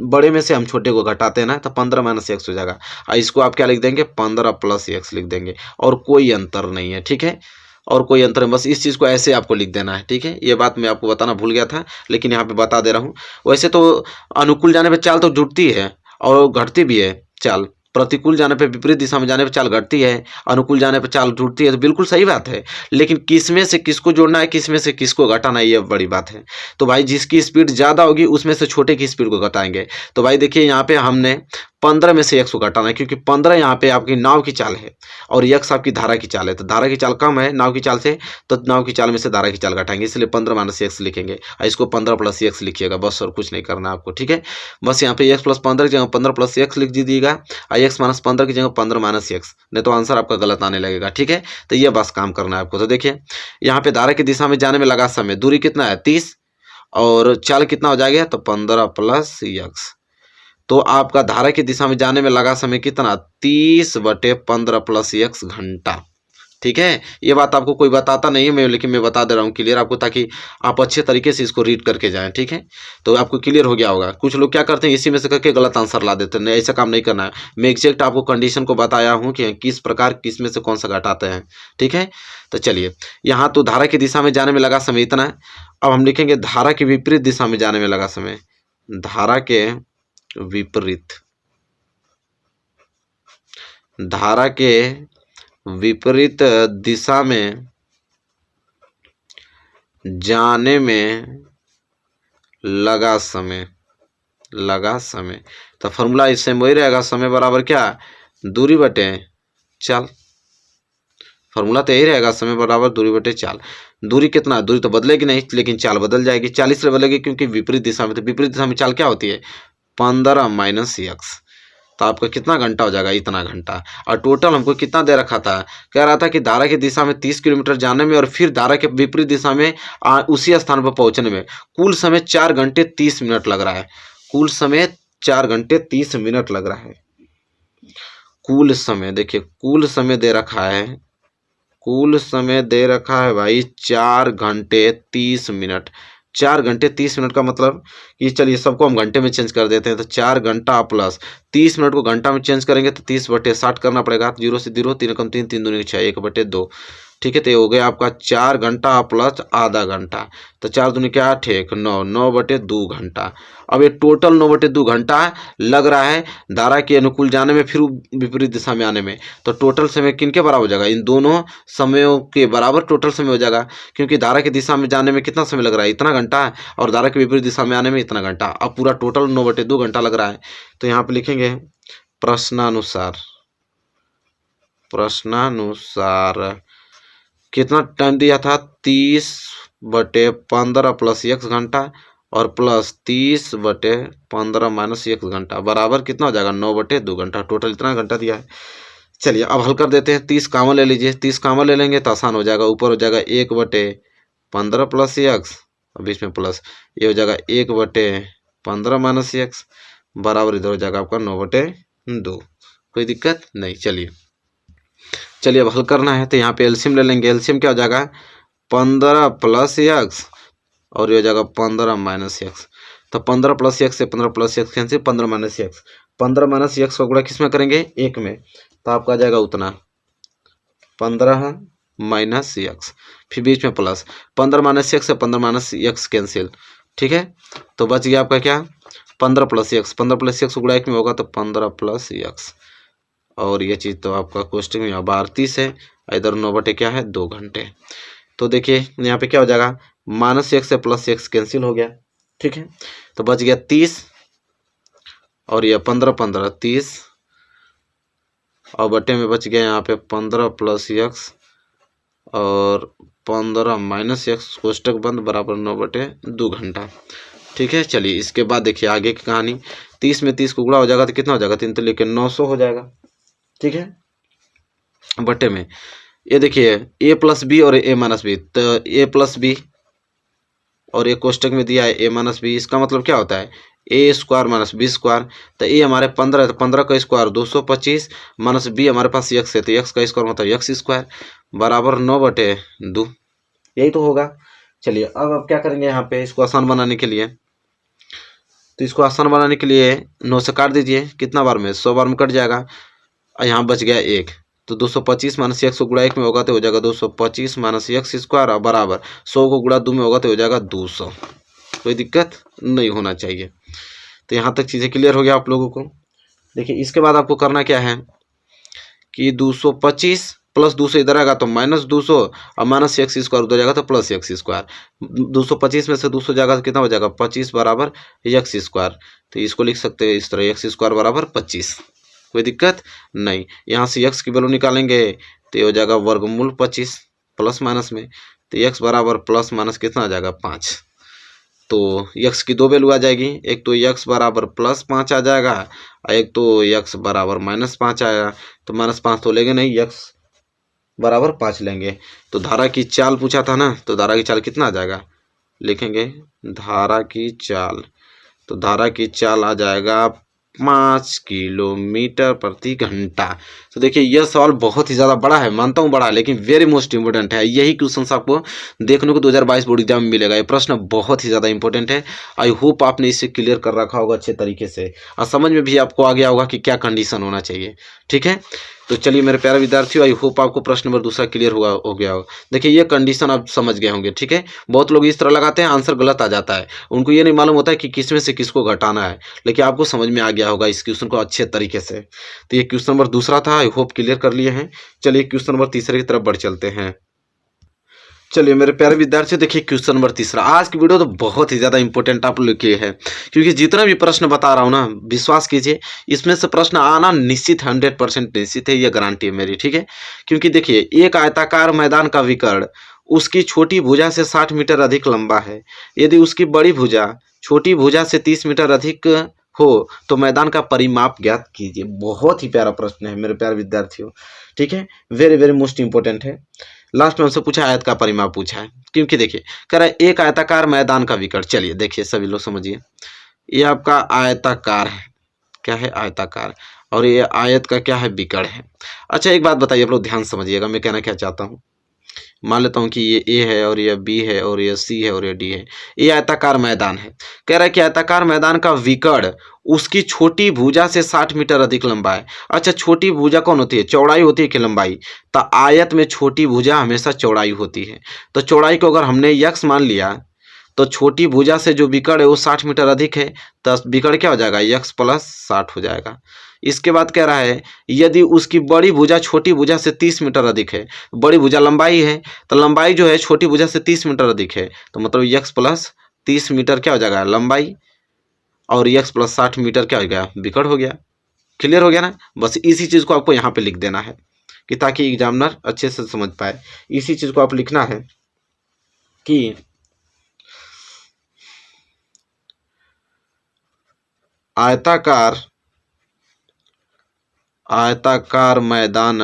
बड़े में से हम छोटे को घटाते हैं ना, तो 15 माइनस एक्स हो जाएगा। और इसको आप क्या लिख देंगे 15 प्लस एक्स लिख देंगे, और कोई अंतर नहीं है, ठीक है, और कोई अंतर नहीं, बस इस चीज़ को ऐसे आपको लिख देना है, ठीक है। ये बात मैं आपको बताना भूल गया था, लेकिन यहाँ पे बता दे रहा हूँ। वैसे तो अनुकूल जाने पे चाल तो जुड़ती है और घटती भी है चाल, प्रतिकूल जाने पे विपरीत दिशा में जाने पे चाल घटती है, अनुकूल जाने पे चाल जुड़ती है, तो बिल्कुल सही बात है। लेकिन किस में से किसको जोड़ना है, किस में से किसको घटाना है, ये बड़ी बात है। तो भाई जिसकी स्पीड ज़्यादा होगी उसमें से छोटे की स्पीड को घटाएंगे। तो भाई देखिए यहाँ पे हमने 15 में से एक्स को घटाना है, क्योंकि 15 यहाँ पे आपकी नाव की चाल है और एक्स आपकी धारा की चाल है, तो धारा की चाल कम है नाव की चाल से, तो नाव की चाल में से धारा की चाल घटाएंगे, इसलिए 15 माइनस एक्स लिखेंगे, और इसको 15 प्लस एक्स लिखिएगा, बस और कुछ नहीं करना आपको, ठीक है। बस यहाँ पे एक्स प्लस 15 की जगह 15 प्लस एक्स लिख दीजिएगा, और एक्स माइनस 15 की जगह 15 माइनस एक्स, नहीं तो आंसर आपका गलत आने लगेगा, ठीक है। तो ये बस काम करना है आपको। तो देखिए यहाँ पे धारा की दिशा में जाने में लगा समय, दूरी कितना है 30, और चाल कितना हो जाएगा तो 15 प्लस एक्स, तो आपका धारा की दिशा में जाने में लगा समय कितना 30/15 प्लस एक्स घंटा, ठीक है। ये बात आपको कोई बताता नहीं है मैं, लेकिन मैं बता दे रहा हूँ क्लियर आपको, ताकि आप अच्छे तरीके से इसको रीड करके जाएं, ठीक है। तो आपको क्लियर हो गया होगा। कुछ लोग क्या करते हैं इसी में से करके गलत आंसर ला देते हैं, नहीं ऐसा काम नहीं करना है। मैं एग्जैक्ट आपको कंडीशन को बताया हूँ कि किस प्रकार किस में से कौन सा घटाते हैं, ठीक है। तो चलिए यहाँ तो धारा की दिशा में जाने में लगा समय इतना है। अब हम लिखेंगे धारा के विपरीत दिशा में जाने में लगा समय, धारा के विपरीत, धारा के विपरीत दिशा में जाने में लगा समय, लगा समय, तो फॉर्मूला इससे वही रहेगा, समय बराबर क्या दूरी बटे चाल, फॉर्मूला तो यही रहेगा, समय बराबर दूरी बटे चाल। दूरी कितना, दूरी तो बदलेगी नहीं, लेकिन चाल बदल जाएगी, 40 से बदलेगी, क्योंकि विपरीत दिशा में, तो विपरीत दिशा में चाल क्या होती है 15 माइनस एक्स, तो आपका कितना घंटा हो जाएगा इतना घंटा। और टोटल हमको कितना दे रखा था, कह रहा था कि धारा की दिशा में 30 किलोमीटर जाने में और फिर धारा के विपरीत दिशा में उसी स्थान पर पहुंचने में कुल समय 4 घंटे 30 मिनट लग रहा है, कुल समय 4 घंटे 30 मिनट लग रहा है। कुल समय देखिए, कुल समय दे रखा है, कुल समय दे रखा है भाई 4 घंटे 30 मिनट। 4 घंटे 30 मिनट का मतलब कि चलिए सबको हम घंटे में चेंज कर देते हैं, तो 4 घंटा प्लस 30 मिनट को घंटा में चेंज करेंगे तो 30/60 करना पड़ेगा, 0 से 0, 3 कम 3, 3 दूनी 6, 1/2, ठीक है। तो ये हो गया आपका 4 घंटा प्लस आधा घंटा, तो 4 दूनी क्या 8, 1 9, 9/2 घंटा। अब ये टोटल 9/2 घंटा लग रहा है धारा के अनुकूल जाने में फिर विपरीत दिशा में आने में, तो टोटल समय किन के बराबर हो जाएगा, इन दोनों समयों के बराबर टोटल समय हो जाएगा, क्योंकि धारा की दिशा में जाने में कितना समय लग रहा है इतना घंटा, और धारा के विपरीत दिशा में आने में इतना घंटा, अब पूरा टोटल 9/2 घंटा लग रहा है। तो यहाँ पे लिखेंगे प्रश्नानुसार, प्रश्नानुसार कितना टाइम दिया था 30/15 प्लस एक्स घंटा और प्लस 30/15 माइनस एक्स घंटा बराबर कितना हो जाएगा 9/2 घंटा, टोटल इतना घंटा दिया है। चलिए अब हल कर देते हैं, 30 कामन ले लीजिए, 30 कामन ले लेंगे तो आसान हो जाएगा, ऊपर हो जाएगा 1/15 प्लस एक्स और बीच में प्लस, ये हो जाएगा 1/15 माइनस एक्स बराबर इधर हो जाएगा आपका 9/2, कोई दिक्कत नहीं। चलिए अब हल करना है, तो यहाँ पे एलसीएम ले लेंगे, एलसीएम क्या हो जाएगा 15 प्लस एक्स और ये हो जाएगा 15 माइनस एक्स, तो 15 प्लस एक्स से 15 plus x cancel, 15 minus x, 15 minus x का गुणा किस में करेंगे 1 में, तो आपका आ जाएगा उतना 15 माइनस एक्स, फिर बीच में प्लस, 15 माइनस एक्स से 15 माइनस एक्स कैंसिल, ठीक है। तो बच गया आपका क्या 15 प्लस एक्स, 15 प्लस एक्स गुणा 1 में होगा तो 15 प्लस एक्स, और ये चीज़ तो आपका क्वेश्चन में अब 38 है, इधर 9 क्या है 2 घंटे। तो देखिए यहाँ पे क्या हो जाएगा माइनस एक्स से प्लस एक्स कैंसिल हो गया, ठीक है। तो बच गया 30 और ये 15 30 और बटे में बच गया यहाँ पे 15 प्लस एक्स और 15 माइनस एक्स, कोष्टक बंद बराबर 9/2 घंटा, ठीक है। चलिए इसके बाद देखिए आगे की कहानी, 30 में 30 को गुणा हो जाएगा तो कितना हो जाएगा, 3 तो लेके 900 हो जाएगा। ठीक है, बटे में ये देखिए a प्लस बी और a माइनस बी, तो a प्लस बी और ये कोष्टक में दिया है a माइनस बी, इसका मतलब क्या होता है ए स्क्वायर माइनस बी स्क्वायर। तो ए हमारे 15 है तो 15 का स्क्वायर 225 माइनस बी हमारे पास x है तो x का स्क्वायर मतलब x स्क्वायर बराबर 9/2, यही तो होगा। चलिए अब क्या करेंगे यहाँ पे इसको आसान बनाने के लिए, तो इसको आसान बनाने के लिए 9 से काट दीजिए, कितना बार में 100 बार में कट जाएगा और यहाँ बच गया 1, तो 225 माइनस 100 गुणा 1 में होगा तो हो जाएगा 225 माइनस x स्क्वायर और बराबर 100 को गुणा 2 में होगा तो हो जाएगा 200। कोई दिक्कत नहीं होना चाहिए। तो यहाँ तक चीज़ें क्लियर हो गया आप लोगों को। देखिए इसके बाद आपको करना क्या है कि 225 प्लस 200 इधर आएगा तो माइनस 200 और माइनस एक्स स्क्वायर उधर जाएगा तो प्लस एक्स स्क्वायर। 225 में से 200 जाएगा तो कितना हो जाएगा 25 बराबर एक्स स्क्वायर। तो इसको लिख सकते हैं इस तरह एक्स स्क्वायर बराबर 25। कोई दिक्कत नहीं। यहाँ से एक्स की वैल्यू निकालेंगे तो ये हो जाएगा वर्गमूल 25 प्लस माइनस में, तो एक्स बराबर प्लस माइनस कितना आ जाएगा 5। तो x की दो वैल्यू आ जाएगी, एक तो x बराबर +5 आ जाएगा और एक तो x बराबर -5 आएगा। तो -5 तो लेंगे नहीं, x बराबर 5 लेंगे। तो धारा की चाल पूछा था ना, तो धारा की चाल कितना आ जाएगा, लिखेंगे धारा की चाल, तो धारा की चाल आ जाएगा 5 किलोमीटर प्रति घंटा। तो देखिए यह सवाल बहुत ही ज़्यादा बड़ा है, मानता हूँ बड़ा है, लेकिन वेरी मोस्ट इंपोर्टेंट है। यही क्वेश्चन आपको देखने को 2022 बोर्ड एग्जाम में मिलेगा। ये प्रश्न बहुत ही ज़्यादा इंपॉर्टेंट है। आई होप आपने इसे क्लियर कर रखा होगा अच्छे तरीके से और समझ में भी आपको आ गया होगा कि क्या कंडीशन होना चाहिए। ठीक है, तो चलिए मेरे प्यारे विद्यार्थियों, आई होप आपको प्रश्न नंबर 2 क्लियर हो गया होगा। देखिए ये कंडीशन आप समझ गए होंगे। ठीक है, बहुत लोग इस तरह लगाते हैं आंसर गलत आ जाता है, उनको ये नहीं मालूम होता है कि किसमें से किसको घटाना है, लेकिन आपको समझ में आ गया होगा इस क्वेश्चन को अच्छे तरीके से। तो ये क्वेश्चन नंबर 2 था, आई होप क्लियर कर लिए हैं। चलिए क्वेश्चन नंबर 3 की तरफ बढ़ चलते हैं। चलिए मेरे प्यारे विद्यार्थियों, देखिए क्वेश्चन नंबर 3। आज की वीडियो तो बहुत ही ज़्यादा इंपॉर्टेंट आप लोग के है, क्योंकि जितना भी प्रश्न बता रहा हूँ ना, विश्वास कीजिए इसमें से प्रश्न आना निश्चित 100% निश्चित है, ये गारंटी है मेरी। ठीक है, क्योंकि देखिए एक आयताकार मैदान का विकर्ण उसकी छोटी भुजा से 60 मीटर अधिक लंबा है। यदि उसकी बड़ी भुजा छोटी भुजा से 30 मीटर अधिक हो तो मैदान का परिमाप ज्ञात कीजिए। बहुत ही प्यारा प्रश्न है मेरे प्यारे विद्यार्थियों। ठीक है, वेरी वेरी मोस्ट इंपॉर्टेंट है। लास्ट में हमसे पूछा आयत का परिमाप पूछा है, क्योंकि देखिए कह रहा है एक आयताकार मैदान का विकर्ण। चलिए देखिए सभी लोग समझिए, ये आपका आयताकार है, क्या है आयताकार, और ये आयत का क्या है विकर्ण है। अच्छा एक बात बताइए आप लोग ध्यान समझिएगा, मैं कहना क्या चाहता हूँ। मान लेता हूँ कि ये ए है और ये बी है और ये सी है और ये डी है, ये आयताकार मैदान है। कह रहा है कि आयताकार मैदान का विकर्ण उसकी छोटी भुजा से 60 मीटर अधिक लंबा है। अच्छा छोटी भुजा कौन होती है, चौड़ाई होती है कि लंबाई, तो आयत में छोटी भुजा हमेशा चौड़ाई होती है। तो चौड़ाई को अगर हमने यक्स मान लिया तो छोटी भुजा से जो विकर्ण है वो 60 मीटर अधिक है, तो विकर्ण क्या हो जाएगा यक्स प्लस 60 हो जाएगा। इसके बाद कह रहा है यदि उसकी बड़ी भुजा छोटी भुजा से 30 मीटर अधिक है, बड़ी भुजा लंबाई है तो लंबाई जो है छोटी भुजा से 30 मीटर अधिक है, तो मतलब यक्स प्लस 30 मीटर क्या हो जाएगा लंबाई, और यक्स प्लस 60 मीटर क्या हो गया विकर्ण हो गया। क्लियर हो गया ना, बस इसी चीज़ को आपको यहाँ पे लिख देना है कि ताकि एग्जामिनर अच्छे से समझ पाए। इसी चीज़ को आप लिखना है कि आयताकार मैदान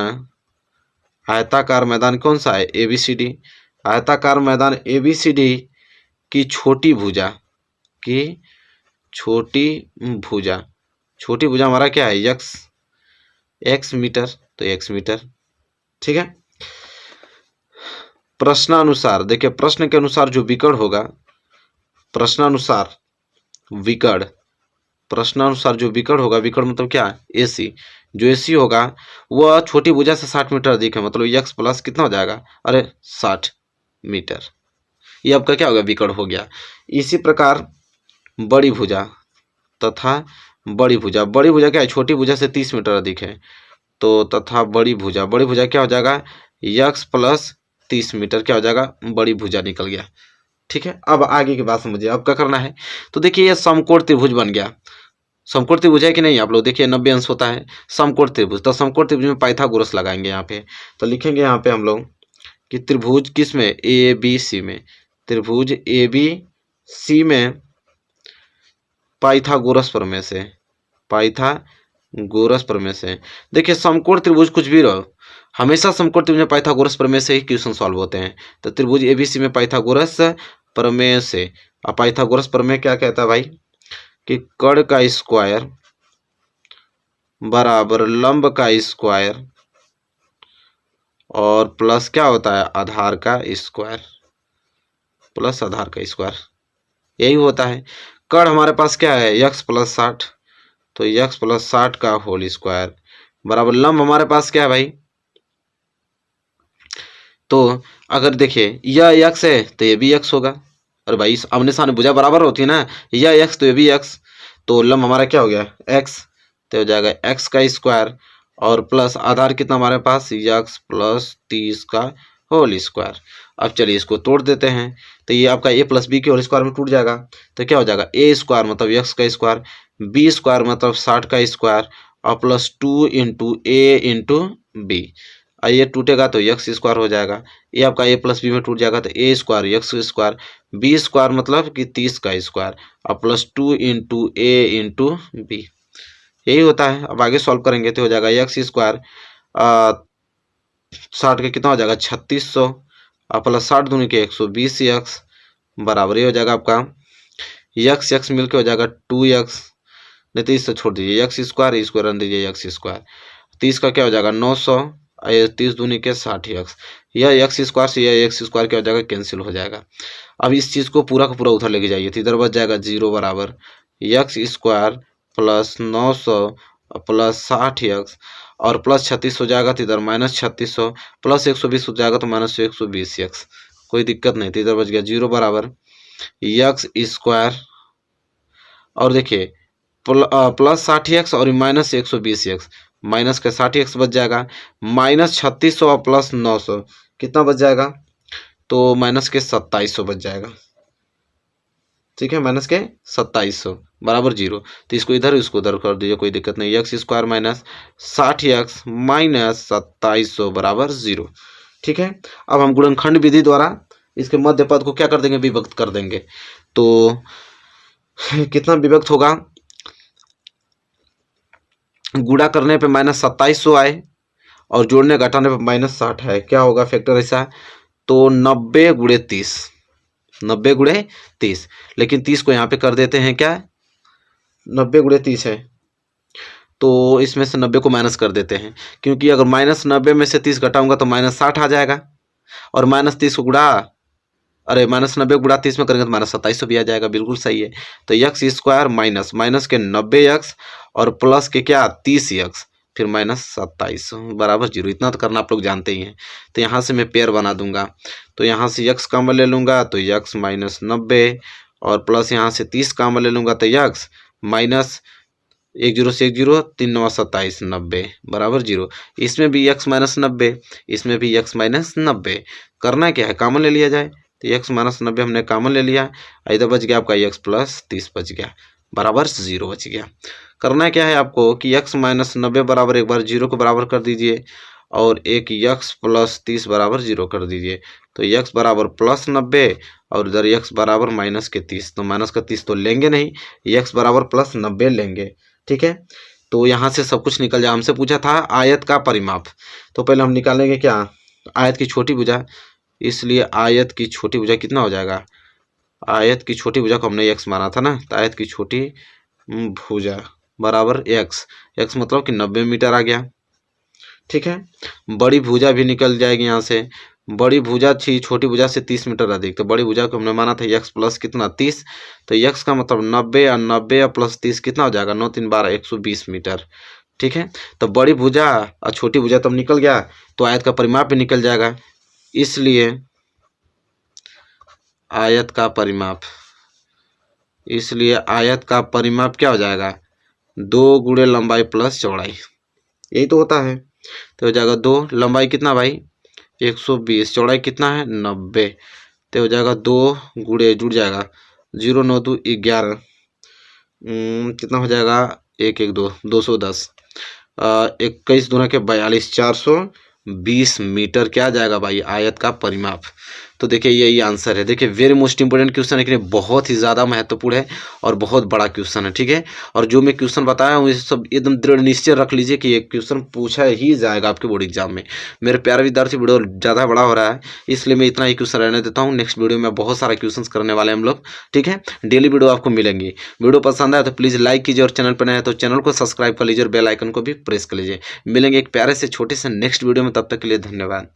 कौन सा है, ABCD। आयताकार मैदान ABCD की छोटी भुजा हमारा क्या है एक्स मीटर, तो एक्स मीटर। ठीक है, प्रश्नानुसार देखिए प्रश्न के अनुसार जो विकर्ण होगा, प्रश्नानुसार जो विकर्ण होगा, विकर्ण मतलब क्या है AC, जो AC होगा वह छोटी भुजा से 60 मीटर अधिक है, मतलब यक्स प्लस कितना हो जाएगा, अरे 60 मीटर, ये आपका क्या होगा विकर्ण हो गया। इसी प्रकार बड़ी भुजा क्या है, छोटी भुजा से 30 मीटर अधिक है, तो तथा बड़ी भुजा क्या हो जाएगा यक्स प्लस 30 मीटर क्या हो जाएगा, बड़ी भुजा निकल गया। ठीक है, अब आगे की बात समझिए, अब क्या करना है। तो देखिए ये समकोण त्रिभुज बन गया। समकोण त्रिभुज है कि नहीं, आप लोग देखिए 90 अंश होता है समकोण त्रिभुज। तो समकोण त्रिभुज में पाइथागोरस लगाएंगे यहाँ पे, तो लिखेंगे यहाँ पे हम लोग कि त्रिभुज किस में, ABC में, त्रिभुज ABC में पाइथागोरस प्रमेय से पाइथागोरस प्रमेय से। देखिए समकोण त्रिभुज कुछ भी रहो, हमेशा समकोण त्रिभुज में पाइथागोरस प्रमेय से ही क्वेश्चन सॉल्व होते हैं। तो त्रिभुज एबीसी में पाइथागोरस प्रमेय से, अब पाइथागोरस प्रमेय क्या कहता है भाई कि कर्ण का स्क्वायर बराबर लंब का स्क्वायर और प्लस क्या होता है आधार का स्क्वायर, प्लस आधार का स्क्वायर, यही होता है। कर्ण हमारे पास क्या है x प्लस 60, तो x प्लस 60 का होल स्क्वायर बराबर लंब हमारे पास क्या है भाई, तो अगर देखिए यह x है तो ये भी x होगा, अरे भाई आमने सामने भुजा बराबर होती है ना, यह x तो ये भी x, तो लंब हमारा क्या हो गया x, तो हो जाएगा x का स्क्वायर और प्लस आधार कितना हमारे पास x प्लस 30 का होल स्क्वायर। अब चलिए इसको तोड़ देते हैं, तो ये आपका a प्लस बी के होल स्क्वायर में टूट जाएगा, तो क्या हो जाएगा a स्क्वायर मतलब x का स्क्वायर, b स्क्वायर मतलब 60 का स्क्वायर और plus 2 into A into B, ये टूटेगा तो एक्स स्क्वायर हो जाएगा, ये आपका a प्लस बी में टूट जाएगा तो a square X square, B square मतलब कि 30 का स्क्वायर और plus 2 into A into B, यही होता है। अब आगे सॉल्व करेंगे तो हो जाएगा एक्स स्क्वायर 60 के कितना हो जाएगा 3600 और प्लस 60 दूनी के 120 एक्स बराबर ये हो जाएगा आपका एक्स एक्स मिल के हो जाएगा 2x, नहीं तो इससे छोड़ दीजिए एक्स स्क्वायर स्क्वायर रन दीजिए एक्स स्क्वायर, 30 का क्या हो जाएगा 900, 30 दूनी के 60x, यह एक्स स्क्वायर से यह एक्स स्क्वायर क्या हो जाएगा कैंसिल हो जाएगा। अब इस चीज़ को पूरा का पूरा उधर लेके जाइए तो इधर बच जाएगा 0 बराबर x square plus 900 plus 60x और प्लस 36 हो जाएगा तो इधर माइनस 3600 प्लस 120 हो जाएगा तो माइनस 120x, कोई दिक्कत नहीं, तो इधर बच गया 0 बराबर एक्स स्क्वायर और देखिए प्लस 60x और माइनस 120x, माइनस का 60x बच जाएगा, माइनस 3600 और प्लस 900 कितना बच जाएगा, तो माइनस के 2700 बच जाएगा, ठीक है, माइनस के 2700 बराबर 0, तो इसको इधर इसको उधर कर दीजिए, कोई दिक्कत नहीं, x square minus 60x minus 2700 बराबर 0, ठीक है। अब हम गुणनखंड विधि द्वारा इसके मध्य पद को क्या कर देंगे विभक्त कर देंगे, तो कितना विभक्त होगा, गुणा करने पे माइनस 2700 आए और जोड़ने घटाने पे माइनस 60 है, क्या होगा फैक्टर ऐसा, तो 90 गुणे 30, 90 गुणे 30, लेकिन 30 को यहाँ पे कर देते हैं क्या 90 गुणे 30 है तो इसमें से 90 को माइनस कर देते हैं, क्योंकि अगर माइनस 90 में से 30 घटाऊंगा तो माइनस 60 आ जाएगा और माइनस 30 को गुणा, अरे माइनस 90 गुणा 30 में करेंगे तो माइनस 2700 भी आ जाएगा, बिल्कुल सही है। तो एक्स स्क्वायर माइनस माइनस के 90x और प्लस के क्या 30x फिर माइनस 2700 बराबर 0, इतना तो करना आप लोग जानते ही हैं। तो यहाँ से मैं पेयर बना दूंगा, तो यहाँ से x कॉमन ले लूँगा तो x माइनस 90 और प्लस यहाँ से 30 कॉमन ले लूँगा तो x माइनस 1 0 से 1 0 3 9 27 90 बराबर 0, इसमें भी x माइनस 90 इसमें भी x माइनस 90, करना क्या है कॉमन ले लिया जाए, तो x माइनस 90 हमने कॉमन ले लिया, इधर बच गया आपका x प्लस 30 बच गया बराबर 0 बच गया। करना क्या है आपको कि x माइनस 90 बराबर एक बार 0 को बराबर कर दीजिए और एक x प्लस 30 बराबर 0 कर दीजिए, तो x बराबर प्लस 90 और इधर x बराबर माइनस के 30, तो माइनस का 30 तो लेंगे नहीं, x बराबर प्लस 90 लेंगे, ठीक है। तो यहाँ से सब कुछ निकल जाए। हमसे पूछा था आयत का परिमाप, तो पहले हम निकालेंगे क्या आयत की छोटी भुजा, इसलिए आयत की छोटी भुजा कितना हो जाएगा, आयत की छोटी भुजा को हमने x माना था ना, तो आयत की छोटी भुजा बराबर x मतलब कि 90 मीटर आ गया, ठीक है। बड़ी भुजा भी निकल जाएगी यहाँ से, बड़ी भुजा थी छोटी भुजा से 30 मीटर अधिक, तो बड़ी भुजा को हमने माना था x प्लस कितना 30, तो x का मतलब 90 और 90 प्लस 30 कितना हो जाएगा 9 3 12 120 मीटर, ठीक है। तो बड़ी भुजा और छोटी भुजा तब निकल गया तो आयत का परिमाप भी निकल जाएगा, इसलिए आयत का परिमाप, इसलिए आयत का परिमाप क्या हो जाएगा 2 गुणे लंबाई प्लस चौड़ाई, यही तो होता है, तो हो जाएगा 2 लंबाई कितना भाई 120, चौड़ाई कितना है 90, तो हो जाएगा 2 गुणे जुड़ जाएगा 0 9 2 11 कितना हो जाएगा 1 1 2 210 21 दूना के 42 420 मीटर क्या आ जाएगा भाई आयत का परिमाप। तो देखिए यही आंसर है। देखिए वेरी मोस्ट इंपोर्टेंट क्वेश्चन है कि बहुत ही ज़्यादा महत्वपूर्ण है और बहुत बड़ा क्वेश्चन है, ठीक है। और जो मैं क्वेश्चन बताया हूँ ये सब एकदम दृढ़ निश्चय रख लीजिए कि ये क्वेश्चन पूछा ही जाएगा आपके बोर्ड एग्जाम में। मेरे प्यारे विद्यार्थी, वीडियो ज़्यादा बड़ा हो रहा है इसलिए मैं इतना ही क्वेश्चन रहने देता हूँ। नेक्स्ट वीडियो में बहुत सारा क्वेश्चन करने वाले हम लोग, ठीक है। डेली वीडियो आपको मिलेंगी। वीडियो पसंद आए तो प्लीज़ लाइक कीजिए और चैनल पर नए हैं तो चैनल को सब्सक्राइब कर लीजिए और बेल आइकन को भी प्रेस कर लीजिए। मिलेंगे एक प्यारे से छोटे से नेक्स्ट वीडियो में, तब तक के लिए धन्यवाद।